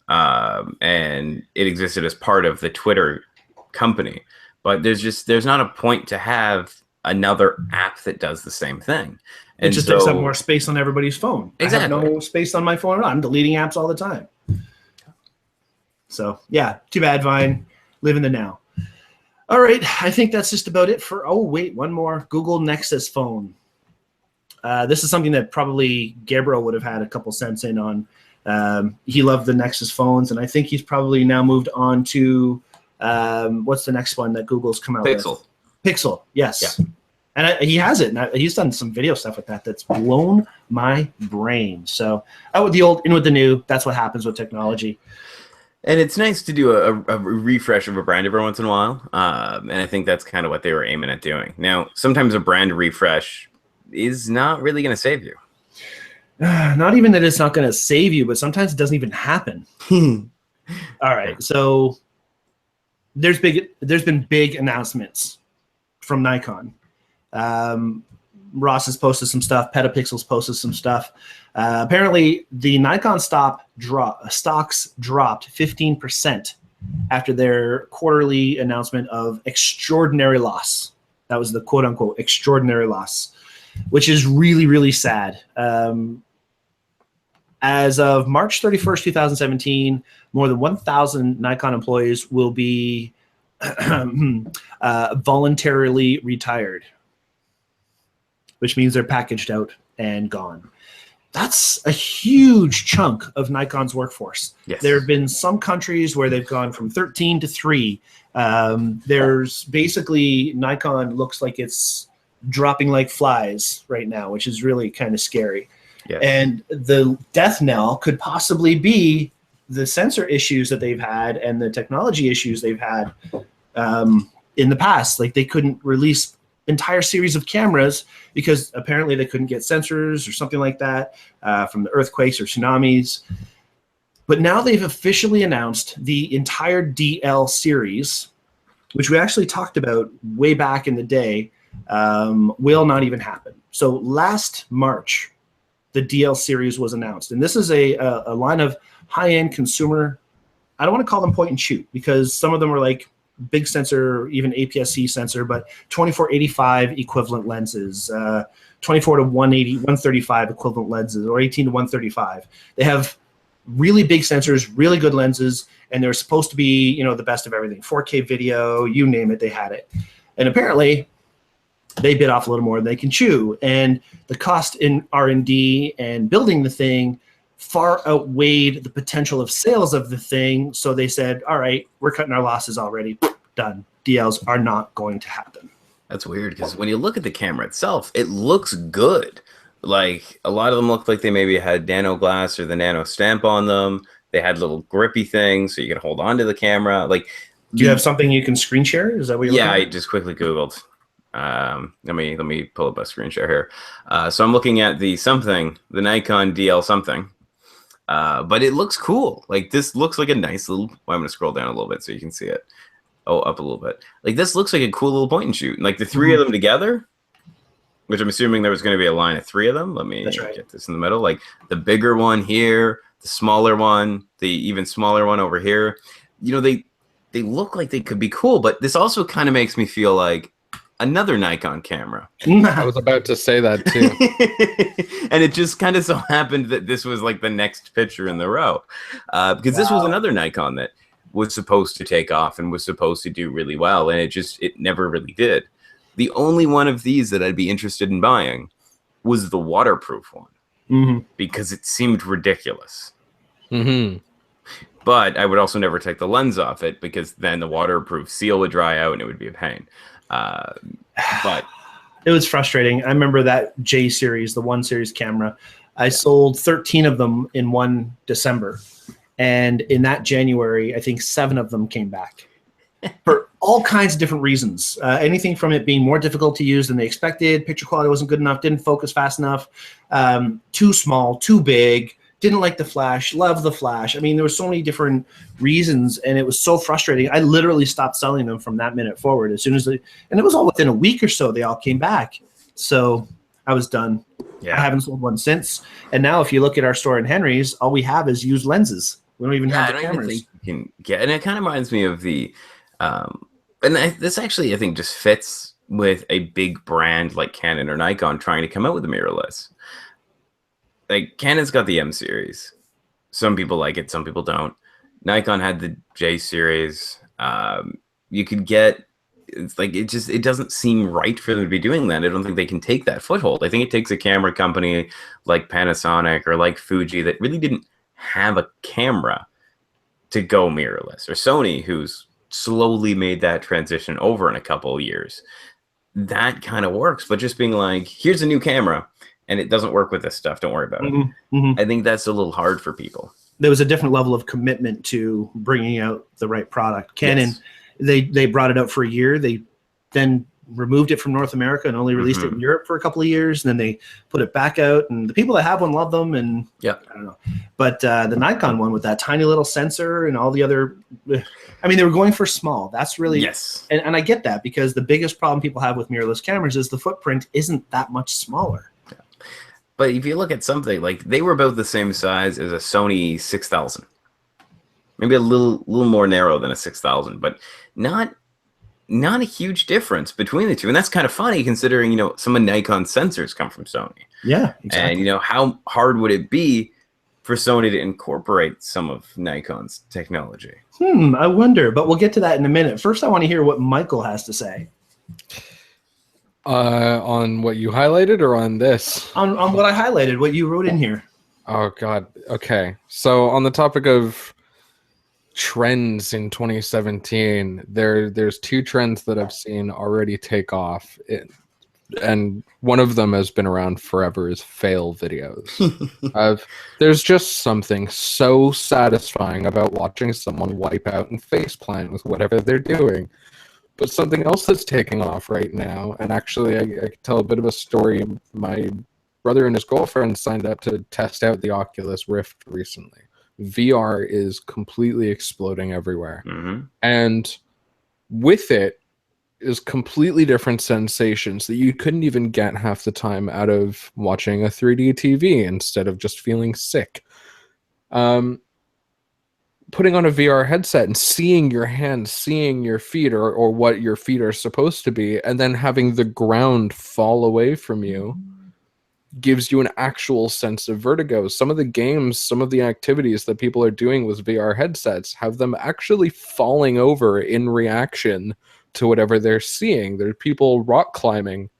and it existed as part of the Twitter company. But there's not a point to have another app that does the same thing. And it just takes up more space on everybody's phone. Exactly. I have no space on my phone at all. I'm deleting apps all the time. So yeah, too bad, Vine. Live in the now. All right, I think that's just about it for. Oh wait, one more. Google Nexus phone. This is something that probably Gabriel would have had a couple cents in on. He loved the Nexus phones, and I think he's probably now moved on to what's the next one that Google's come out with? Pixel, yes. Yeah. And he has it. And he's done some video stuff with that that's blown my brain. So out with the old, in with the new. That's what happens with technology. And it's nice to do a refresh of a brand every once in a while. And I think that's kind of what they were aiming at doing. Now, sometimes a brand refresh is not really going to save you. Not even that it's not going to save you, but sometimes it doesn't even happen. All right. So there's been big announcements from Nikon. Ross has posted some stuff. Petapixel's posted some stuff. Apparently, the Nikon stocks dropped 15% after their quarterly announcement of extraordinary loss. That was the quote-unquote extraordinary loss, which is really, really sad. As of March 31st, 2017, more than 1,000 Nikon employees will be voluntarily retired, which means they're packaged out and gone. That's a huge chunk of Nikon's workforce. Yes. There have been some countries where they've gone from 13 to 3. There's basically Nikon looks like it's dropping like flies right now, which is really kind of scary. Yes. And the death knell could possibly be the sensor issues that they've had and the technology issues they've had in the past. Like they couldn't release entire series of cameras because apparently they couldn't get sensors or something like that from the earthquakes or tsunamis. But now they've officially announced the entire DL series, which we actually talked about way back in the day, will not even happen. So last March, the DL series was announced. And this is a line of high-end consumer, I don't want to call them point and shoot because some of them are like big sensor, even APS-C sensor, but 24-85 equivalent lenses, 24 to 180, 135 equivalent lenses, or 18 to 135. They have really big sensors, really good lenses, and they're supposed to be, you know, the best of everything. 4K video, you name it, they had it. And apparently, they bit off a little more than they can chew. And the cost in R&D and building the thing far outweighed the potential of sales of the thing. So they said, all right, we're cutting our losses already. Done. DLs are not going to happen. That's weird because when you look at the camera itself, it looks good. Like a lot of them looked like they maybe had nano glass or the nano stamp on them. They had little grippy things so you could hold on to the camera. Like, do you have something you can screen share? Is that what you're looking at? I just quickly Googled. Let me pull up a screen share here. So I'm looking at the Nikon DL something. But it looks cool. Like this looks like a nice little, well, I'm going to scroll down a little bit so you can see it. Oh, up a little bit. Like this looks like a cool little point and shoot. And like the three of them together, which I'm assuming there was going to be a line of 3 of them. Let me get this in the middle. Like the bigger one here, the smaller one, the even smaller one over here. You know, they look like they could be cool, but this also kind of makes me feel like another Nikon camera. I was about to say that too. And it just kind of so happened that this was like the next picture in the row. Because this was another Nikon that was supposed to take off and was supposed to do really well. And it never really did. The only one of these that I'd be interested in buying was the waterproof one. Because it seemed ridiculous. But I would also never take the lens off it because then the waterproof seal would dry out and it would be a pain. But it was frustrating. I remember that J series, the 1 series camera. I sold 13 of them in one December. And in that January, I think 7 of them came back for all kinds of different reasons. Anything from it being more difficult to use than they expected, picture quality wasn't good enough, didn't focus fast enough, too small, too big, didn't like the Flash, loved the Flash. I mean, there were so many different reasons, and it was so frustrating. I literally stopped selling them from that minute forward. As soon as and it was all within a week or so, they all came back. So I was done. Yeah. I haven't sold one since. And now, if you look at our store in Henry's, all we have is used lenses. We don't even have the cameras. And it kind of reminds me of the, this actually I think just fits with a big brand like Canon or Nikon trying to come out with a mirrorless. Like Canon's got the M series. Some people like it, some people don't. Nikon had the J series. You could get, it's like it doesn't seem right for them to be doing that. I don't think they can take that foothold. I think it takes a camera company like Panasonic or like Fuji that really didn't have a camera to go mirrorless, or Sony, who's slowly made that transition over in a couple of years. That kind of works, but just being like, here's a new camera and it doesn't work with this stuff, don't worry about it. I think that's a little hard for people. There was a different level of commitment to bringing out the right product. Canon, they brought it out for a year. They then removed it from North America and only released it in Europe for a couple of years. And then they put it back out, and the people that have one love them. And I don't know, but the Nikon one with that tiny little sensor and all the other, I mean, they were going for small. That's really, and I get that, because the biggest problem people have with mirrorless cameras is the footprint isn't that much smaller. But if you look at something like, they were about the same size as a Sony 6000, maybe a little more narrow than a 6000, but not a huge difference between the two. And that's kind of funny, considering, you know, some of Nikon's sensors come from Sony. Yeah, exactly. And, you know, how hard would it be for Sony to incorporate some of Nikon's technology? I wonder, but we'll get to that in a minute. First, I want to hear what Michael has to say. On what you highlighted, or on this? On what I highlighted, what you wrote in here. Oh, God. Okay. So on the topic of trends in 2017, there's two trends that I've seen already take off. And one of them has been around forever, is fail videos. There's just something so satisfying about watching someone wipe out and faceplant with whatever they're doing. But something else that's taking off right now, and actually I could tell a bit of a story. My brother and his girlfriend signed up to test out the Oculus Rift recently. VR is completely exploding everywhere. And with it is completely different sensations that you couldn't even get half the time out of watching a 3D TV instead of just feeling sick. Putting on a VR headset and seeing your hands, seeing your feet, or what your feet are supposed to be, and then having the ground fall away from you gives you an actual sense of vertigo. Some of the games, some of the activities that people are doing with VR headsets have them actually falling over in reaction to whatever they're seeing. There are people rock climbing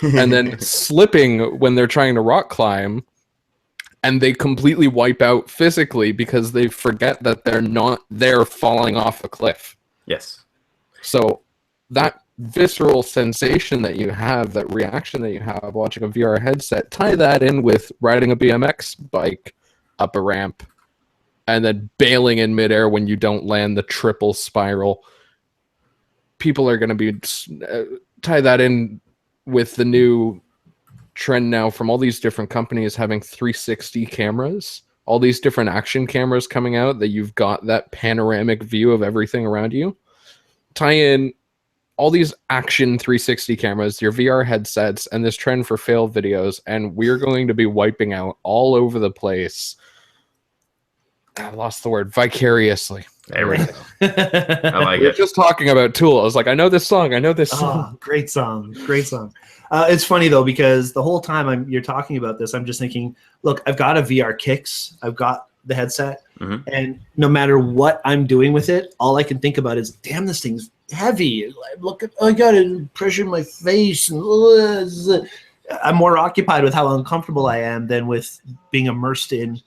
and then slipping when they're trying to rock climb, and they completely wipe out physically because they forget that they're falling off a cliff. Yes. So that visceral sensation that you have, that reaction that you have watching a VR headset, tie that in with riding a BMX bike up a ramp and then bailing in midair when you don't land the triple spiral. People are going to be tie that in with the new trend now from all these different companies having 360 cameras, all these different action cameras coming out, that you've got that panoramic view of everything around you. Tie in all these action 360 cameras, your VR headsets, and this trend for fail videos, and we're going to be wiping out all over the place. I lost the word, vicariously. There we go. I like We're it. just talking about Tool. I was like, I know this song. Oh, great song. It's funny though, because the whole time you're talking about this, I'm just thinking, look, I've got a VR Kicks, I've got the headset, and no matter what I'm doing with it, all I can think about is, damn, this thing's heavy. Look at, I got it pressure in my face, and I'm more occupied with how uncomfortable I am than with being immersed in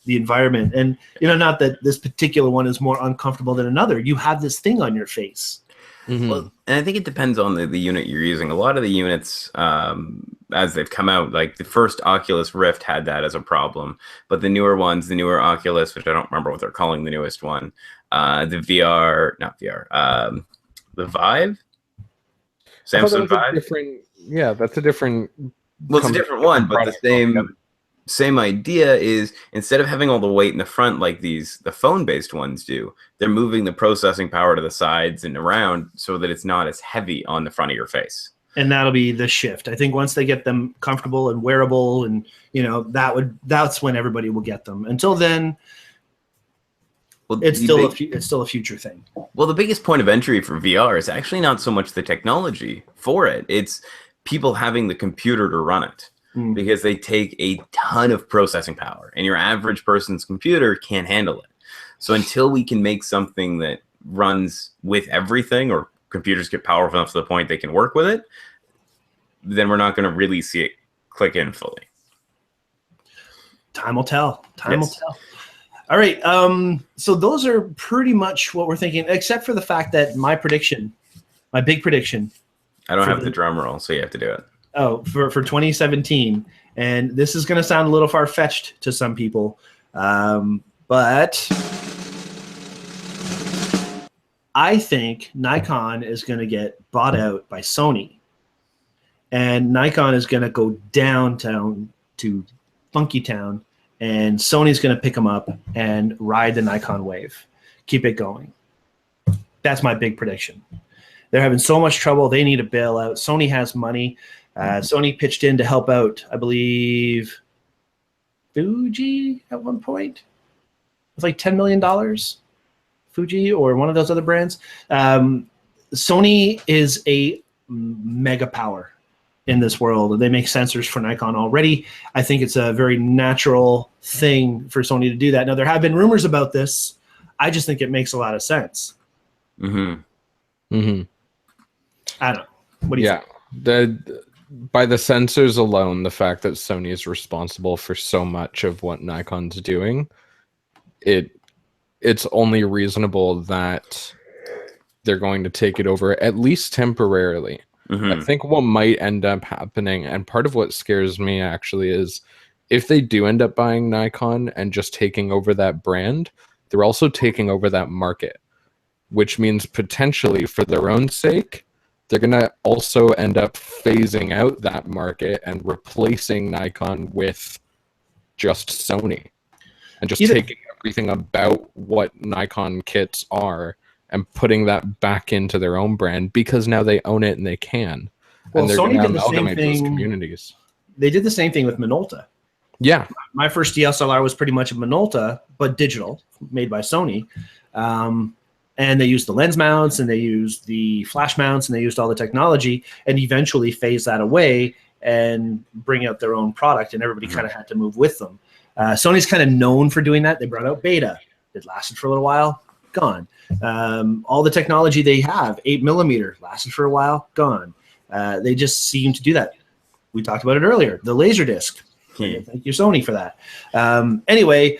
the environment. And not that this particular one is more uncomfortable than another. You have this thing on your face. Well, and I think it depends on the unit you're using. A lot of the units, as they've come out, like the first Oculus Rift had that as a problem, but the newer ones, the newer Oculus, which I don't remember what they're calling the newest one, the Vive, Samsung Vive. Yeah, that's a different. Well, it's a different one, but the same. same idea is instead of having all the weight in the front like the phone-based ones do, they're moving the processing power to the sides and around so that it's not as heavy on the front of your face. And that'll be the shift. I think once they get them comfortable and wearable, and that's when everybody will get them. Until then, well, it's still a future thing. Well, the biggest point of entry for VR is actually not so much the technology for it. It's people having the computer to run it. Because they take a ton of processing power, and your average person's computer can't handle it. So until we can make something that runs with everything, or computers get powerful enough to the point they can work with it, then we're not going to really see it click in fully. Time will tell. Time will tell. All right. So those are pretty much what we're thinking, except for the fact that my big prediction. I don't have the drum roll, so you have to do it. Oh, for 2017, and this is going to sound a little far-fetched to some people, but I think Nikon is going to get bought out by Sony, and Nikon is going to go downtown to Funky Town, and Sony's going to pick them up and ride the Nikon wave, keep it going. That's my big prediction. They're having so much trouble; they need a bailout. Sony has money. Sony pitched in to help out, I believe, Fuji at one point. It was like $10 million. Fuji or one of those other brands. Sony is a mega power in this world. They make sensors for Nikon already. I think it's a very natural thing for Sony to do that. Now, there have been rumors about this. I just think it makes a lot of sense. I don't know. What do you think? By the sensors alone, the fact that Sony is responsible for so much of what Nikon's doing, it's only reasonable that they're going to take it over, at least temporarily. I think what might end up happening, and part of what scares me actually, is if they do end up buying Nikon and just taking over that brand, they're also taking over that market, which means potentially for their own sake, they're going to also end up phasing out that market and replacing Nikon with just Sony and just taking everything about what Nikon kits are and putting that back into their own brand because now they own it and they can. Well, and they're Sony going to did the same amalgamate those thing. communities. They did the same thing with Minolta. Yeah. My first DSLR was pretty much a Minolta, but digital, made by Sony. And they used the lens mounts, and they used the flash mounts, and they used all the technology, and eventually phase that away and bring out their own product, and everybody kind of had to move with them. Sony's kind of known for doing that. They brought out Beta. It lasted for a little while, gone. All the technology they have, 8mm, lasted for a while, gone. They just seem to do that. We talked about it earlier, the Laserdisc. Thank you, Sony, for that. Anyway,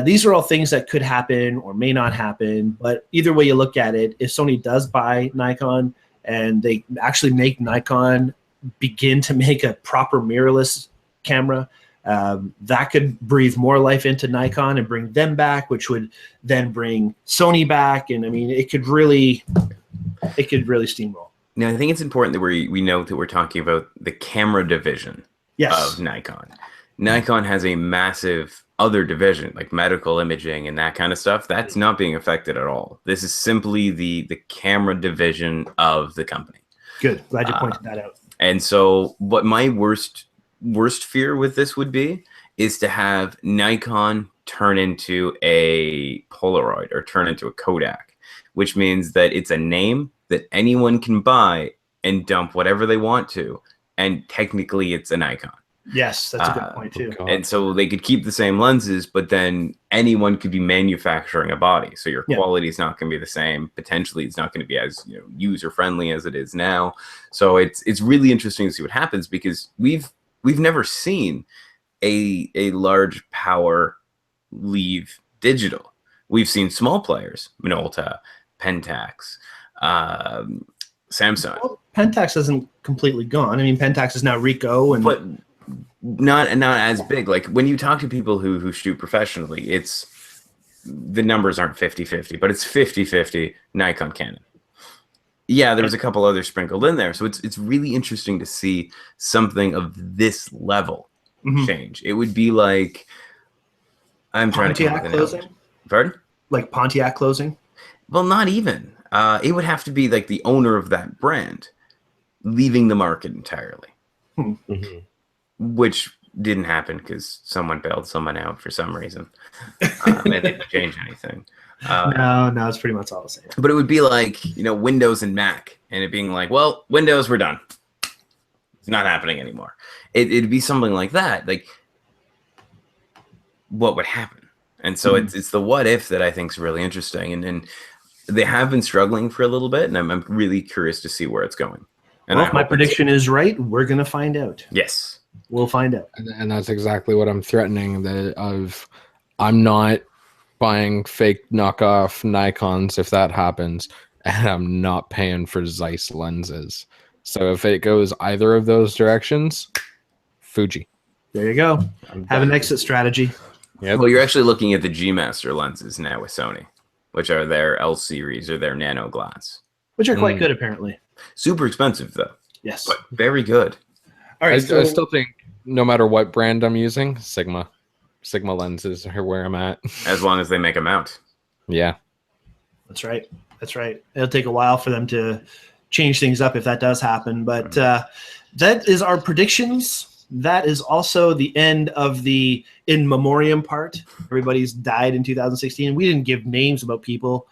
these are all things that could happen or may not happen. But either way you look at it, if Sony does buy Nikon and they actually make Nikon begin to make a proper mirrorless camera, that could breathe more life into Nikon and bring them back, which would then bring Sony back. And I mean, it could really steamroll. Now, I think it's important that we know that we're talking about the camera division. Yes. Of Nikon. Nikon has a massive other division, like medical imaging and that kind of stuff. That's not being affected at all. This is simply the camera division of the company. Good. Glad you pointed that out. And so what my worst fear with this would be is to have Nikon turn into a Polaroid or turn into a Kodak, which means that it's a name that anyone can buy and dump whatever they want to. And technically, it's a Nikon. Yes, that's a good point, too. And so they could keep the same lenses, but then anyone could be manufacturing a body. So your quality is not going to be the same. Potentially, it's not going to be as user-friendly as it is now. So it's really interesting to see what happens because we've never seen a large power leave digital. We've seen small players, Minolta, Pentax, Samsung. Well, Pentax isn't completely gone. I mean, Pentax is now Ricoh, but not as big. Like when you talk to people who shoot professionally, it's the numbers aren't 50-50, but it's 50-50 Nikon Canon. Yeah, there's a couple others sprinkled in there, so it's really interesting to see something of this level change. It would be like I'm trying to come Pontiac up with an closing? analogy. Pardon? Like Pontiac closing? Well, not even. It would have to be like the owner of that brand leaving the market entirely, which didn't happen because someone bailed someone out for some reason, and they didn't change anything. No, it's pretty much all the same. But it would be like, Windows and Mac, and it being like, well, Windows, we're done. It's not happening anymore. It'd be something like that. Like, what would happen? And so it's the what if that I think is really interesting. And they have been struggling for a little bit, and I'm really curious to see where it's going. And well, if my prediction is right, we're going to find out. Yes. We'll find out. And that's exactly what I'm threatening, I'm not buying fake knockoff Nikons if that happens, and I'm not paying for Zeiss lenses. So if it goes either of those directions, Fuji. There you go. Have an exit strategy. Yep. Well, you're actually looking at the G Master lenses now with Sony, which are their L series or their nano glass. Which are quite good, apparently. Super expensive, though. Yes. But very good. All right. I still think no matter what brand I'm using, Sigma lenses are where I'm at. As long as they make them out. Yeah. That's right. It'll take a while for them to change things up if that does happen. But that is our predictions. That is also the end of the in memoriam part. Everybody's died in 2016. We didn't give names about people.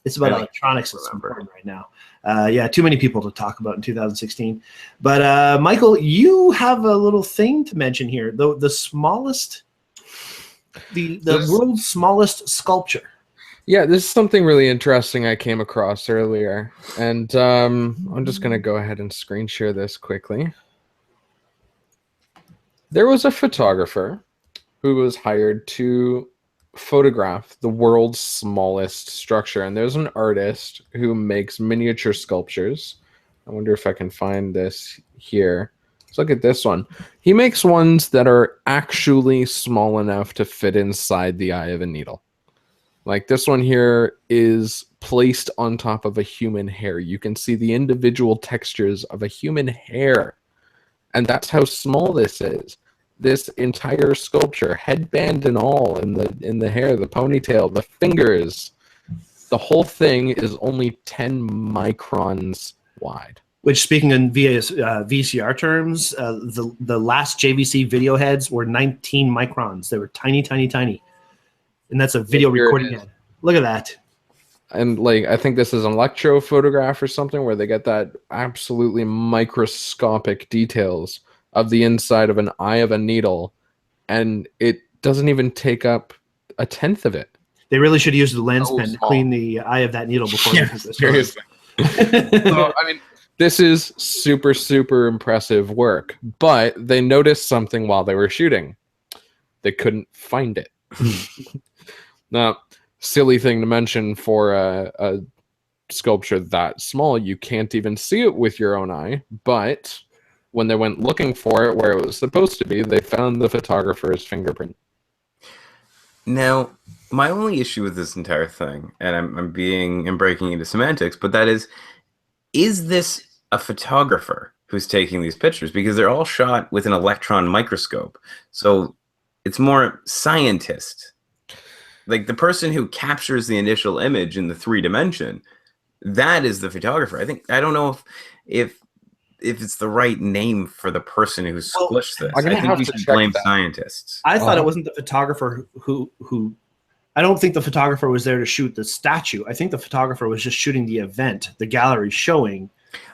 It's about electronics that's important right now. Too many people to talk about in 2016. But Michael, you have a little thing to mention here. The smallest, the world's smallest sculpture. Yeah, this is something really interesting I came across earlier. And I'm just going to go ahead and screen share this quickly. There was a photographer who was hired to photograph the world's smallest structure, and there's an artist who makes miniature sculptures. I wonder if I can find this here. Let's look at this one. He makes ones that are actually small enough to fit inside the eye of a needle. Like this one here is placed on top of a human hair. You can see the individual textures of a human hair. And that's how small this is. This entire sculpture, headband and all, in the hair, the ponytail, the fingers, the whole thing is only 10 microns wide. Which, speaking in VCR terms, the last JVC video heads were 19 microns. They were tiny, tiny, tiny. And that's a video recording head. Look at that. And I think this is an electro photograph or something where they get that absolutely microscopic details of the inside of an eye of a needle, and it doesn't even take up a tenth of it. They really should use the lens pen to clean the eye of that needle before they put this seriously. So, I mean, this is super, super impressive work, but they noticed something while they were shooting. They couldn't find it. Now, silly thing to mention for a sculpture that small, you can't even see it with your own eye, but when they went looking for it where it was supposed to be, they found the photographer's fingerprint. Now, my only issue with this entire thing, and I'm breaking into semantics, but that is this a photographer who's taking these pictures? Because they're all shot with an electron microscope. So it's more scientist. Like the person who captures the initial image in the 3D, that is the photographer. I don't know if it's the right name for the person who squished this. I think we should blame scientists. I thought it wasn't the photographer who I don't think the photographer was there to shoot the statue. I think the photographer was just shooting the event, the gallery showing.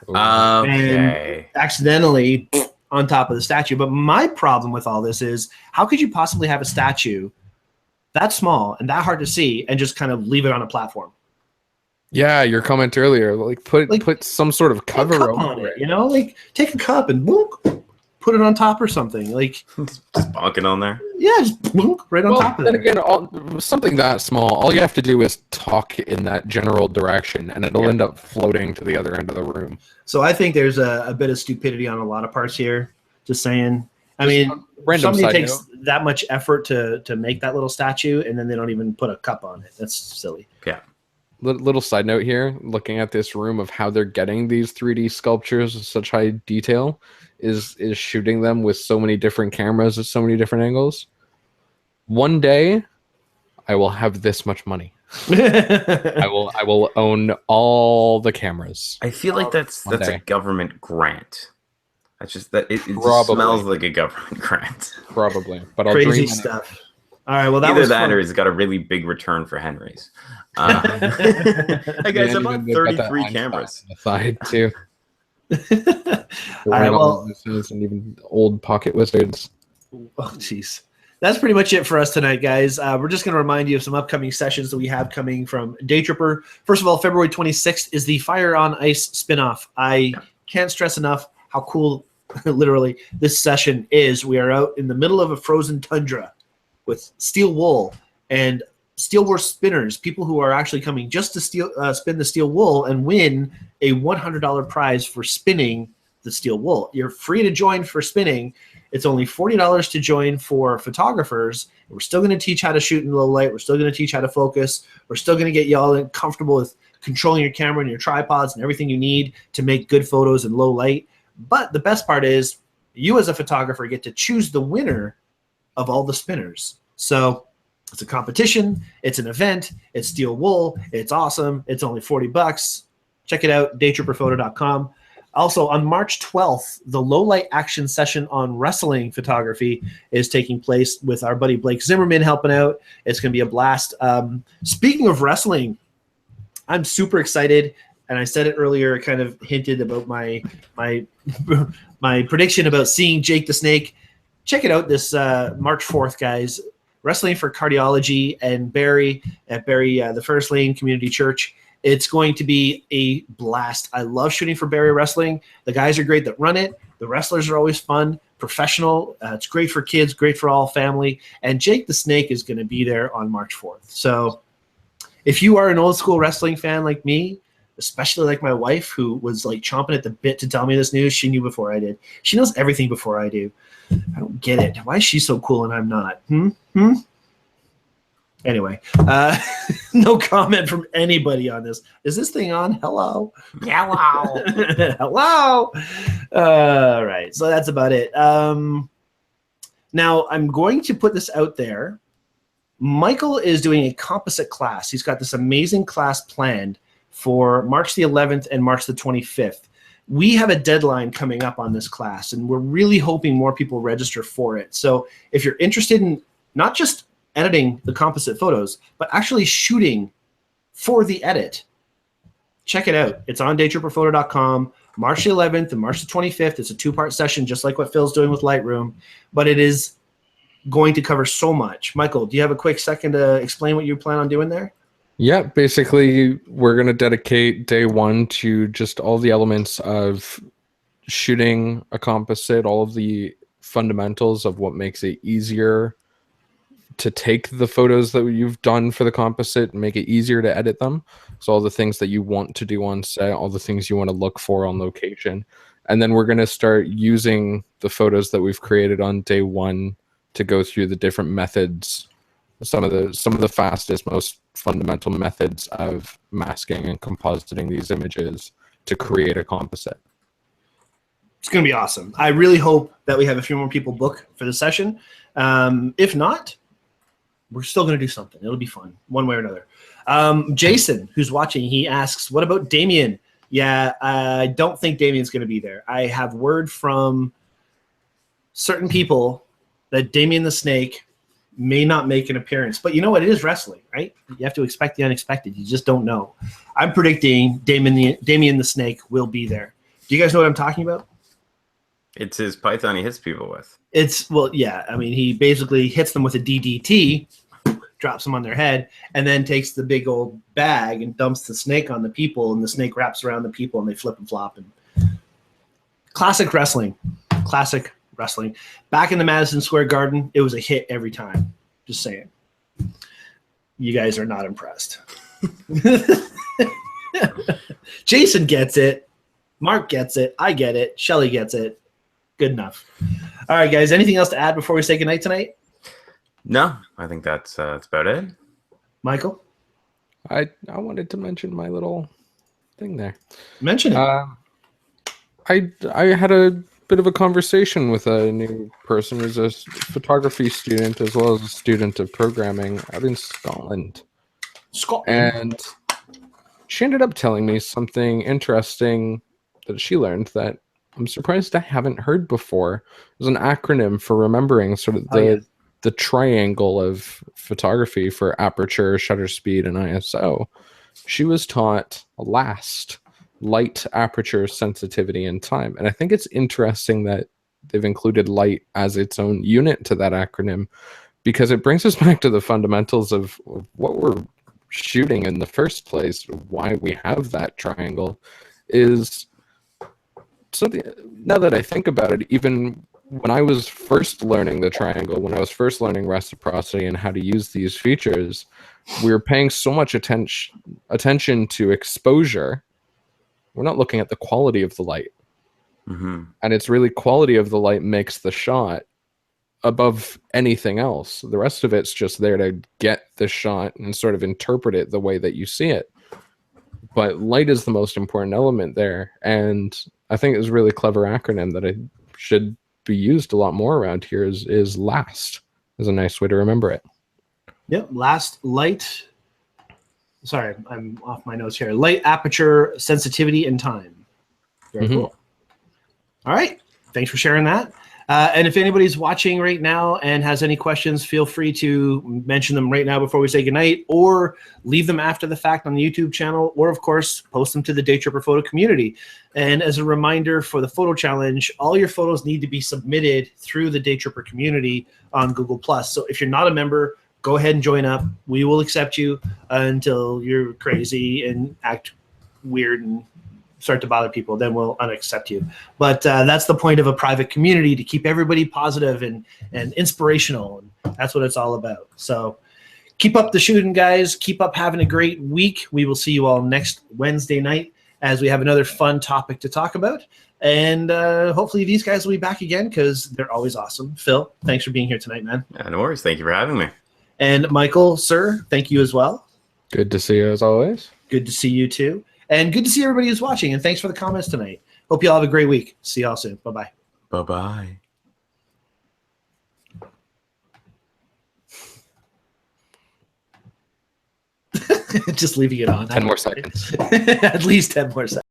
And accidentally on top of the statue. But my problem with all this is, how could you possibly have a statue that small and that hard to see and just kind of leave it on a platform? Yeah, your comment earlier, put some sort of cover over it. Take a cup and boom, put it on top or something. Just bonk it on there. Yeah, just boom, right on top of it. Then again, something that small, all you have to do is talk in that general direction, and it'll end up floating to the other end of the room. So I think there's a bit of stupidity on a lot of parts here. Just saying. I mean, somebody takes that much effort to make that little statue, and then they don't even put a cup on it. That's silly. Yeah. Little side note here, looking at this room of how they're getting these 3D sculptures with such high detail is shooting them with so many different cameras at so many different angles. One day, I will have this much money. I will own all the cameras. I feel like that's One a day. government grant. That's just that it just Probably. smells like a government grant. Probably, but I'll Crazy dream stuff. All right, well that Either was that fun. or he's got a really big return for Henry's. Hey guys, I bought 33 cameras. On the side too. All right, well, and even old pocket wizards. oh jeez. That's pretty much it for us tonight, guys. We're just going to remind you of some upcoming sessions that we have coming from Daytripper. First of all, February 26th is the Fire on Ice spinoff. I can't stress enough how cool, literally, this session is. We are out in the middle of a frozen tundra with steel wool and steel wool spinners, people who are actually coming just to spin the steel wool and win a $100 prize for spinning the steel wool. You're free to join for spinning. It's only $40 to join for photographers. We're still going to teach how to shoot in low light. We're still going to teach how to focus. We're still going to get you all comfortable with controlling your camera and your tripods and everything you need to make good photos in low light. But the best part is you as a photographer get to choose the winner of all the spinners. So it's a competition. It's an event. It's steel wool. It's awesome. It's only $40. Check it out, daytripperphoto.com. Also, on March 12th, the low light action session on wrestling photography is taking place with our buddy Blake Zimmerman helping out. It's going to be a blast. Speaking of wrestling, I'm super excited, and I said it earlier. I kind of hinted about my my prediction about seeing Jake the Snake. Check it out this March 4th, guys. Wrestling for Cardiology and Barry at Barry, the First Lane Community Church. It's going to be a blast. I love shooting for Barry Wrestling. The guys are great that run it. The wrestlers are always fun, professional. It's great for kids, great for all family. And Jake the Snake is going to be there on March 4th. So if you are an old school wrestling fan like me, especially like my wife, who was like chomping at the bit to tell me this news, she knew before I did. She knows everything before I do. I don't get it. Why is she so cool and I'm not? Anyway, no comment from anybody on this. Is this thing on? Hello? Hello. Hello? All right, so that's about it. Now, I'm going to put this out there. Michael is doing a composite class. He's got this amazing class planned for March the 11th and March the 25th. We have a deadline coming up on this class, and we're really hoping more people register for it. So if you're interested in not just editing the composite photos, but actually shooting for the edit, check it out. It's on daytripperphoto.com, March the 11th and March the 25th. It's a two-part session, just like what Phil's doing with Lightroom, but it is going to cover so much. Michael, do you have a quick second to explain what you plan on doing there? Yeah, basically, we're going to dedicate day one to just all the elements of shooting a composite, all of the fundamentals of what makes it easier to take the photos that you've done for the composite and make it easier to edit them. So all the things that you want to do on set, all the things you want to look for on location. And then we're going to start using the photos that we've created on day one to go through the different methods, some of the fastest, most fundamental methods of masking and compositing these images to create a composite. It's going to be awesome. I really hope that we have a few more people book for the session. If not, we're still going to do something. It'll be fun one way or another. Jason, who's watching, he asks, what about Damien? Yeah, I don't think Damien's going to be there. I have word from certain people that Damien the Snake may not make an appearance. But you know what? It is wrestling, right? You have to expect the unexpected. You just don't know. I'm predicting Damien the Snake will be there. Do you guys know what I'm talking about? It's his python he hits people with. Well, yeah. I mean, he basically hits them with a DDT, drops them on their head, and then takes the big old bag and dumps the snake on the people, and the snake wraps around the people, and they flip and flop. And classic wrestling. Classic wrestling. Back in the Madison Square Garden, it was a hit every time. Just saying. You guys are not impressed. Jason gets it. Mark gets it. I get it. Shelly gets it. Good enough. All right, guys. Anything else to add before we say goodnight tonight? No, I think that's about it. Michael? I wanted to mention my little thing there. Mention it. I had a bit of a conversation with a new person who's a photography student as well as a student of programming out in Scotland. And she ended up telling me something interesting that she learned that I'm surprised I haven't heard before. It was an acronym for remembering sort of the triangle of photography for aperture, shutter speed, and ISO. She was taught LAST, light, aperture, sensitivity, and time. And I think it's interesting that they've included light as its own unit to that acronym, because it brings us back to the fundamentals of what we're shooting in the first place. Why we have that triangle is something. Now that I think about it, even when I was first learning the triangle, when I was first learning reciprocity and how to use these features, we were paying so much attention to exposure. We're not looking at the quality of the light. Mm-hmm. And it's really quality of the light makes the shot above anything else. The rest of it's just there to get the shot and sort of interpret it the way that you see it. But light is the most important element there. And I think it's a really clever acronym that it should be used a lot more around here is LAST is a nice way to remember it. Yep, LAST, light. Sorry, I'm off my notes here. Light, aperture, sensitivity, and time. Very cool. All right, thanks for sharing that. And if anybody's watching right now and has any questions, feel free to mention them right now before we say goodnight, or leave them after the fact on the YouTube channel, or of course, post them to the Daytripper photo community. And as a reminder for the photo challenge, all your photos need to be submitted through the Daytripper community on Google+. So if you're not a member, go ahead and join up. We will accept you until you're crazy and act weird and start to bother people, then we'll unaccept you. But that's the point of a private community, to keep everybody positive and inspirational. And that's what it's all about. So keep up the shooting, guys. Keep up having a great week. We will see you all next Wednesday night as we have another fun topic to talk about. And hopefully these guys will be back again, because they're always awesome. Phil, thanks for being here tonight, man. Yeah, no worries. Thank you for having me. And Michael, sir, thank you as well. Good to see you as always. Good to see you too. And good to see everybody who's watching. And thanks for the comments tonight. Hope you all have a great week. See y'all soon. Bye-bye. Bye-bye. Just leaving it on. 10 more seconds. At least 10 more seconds.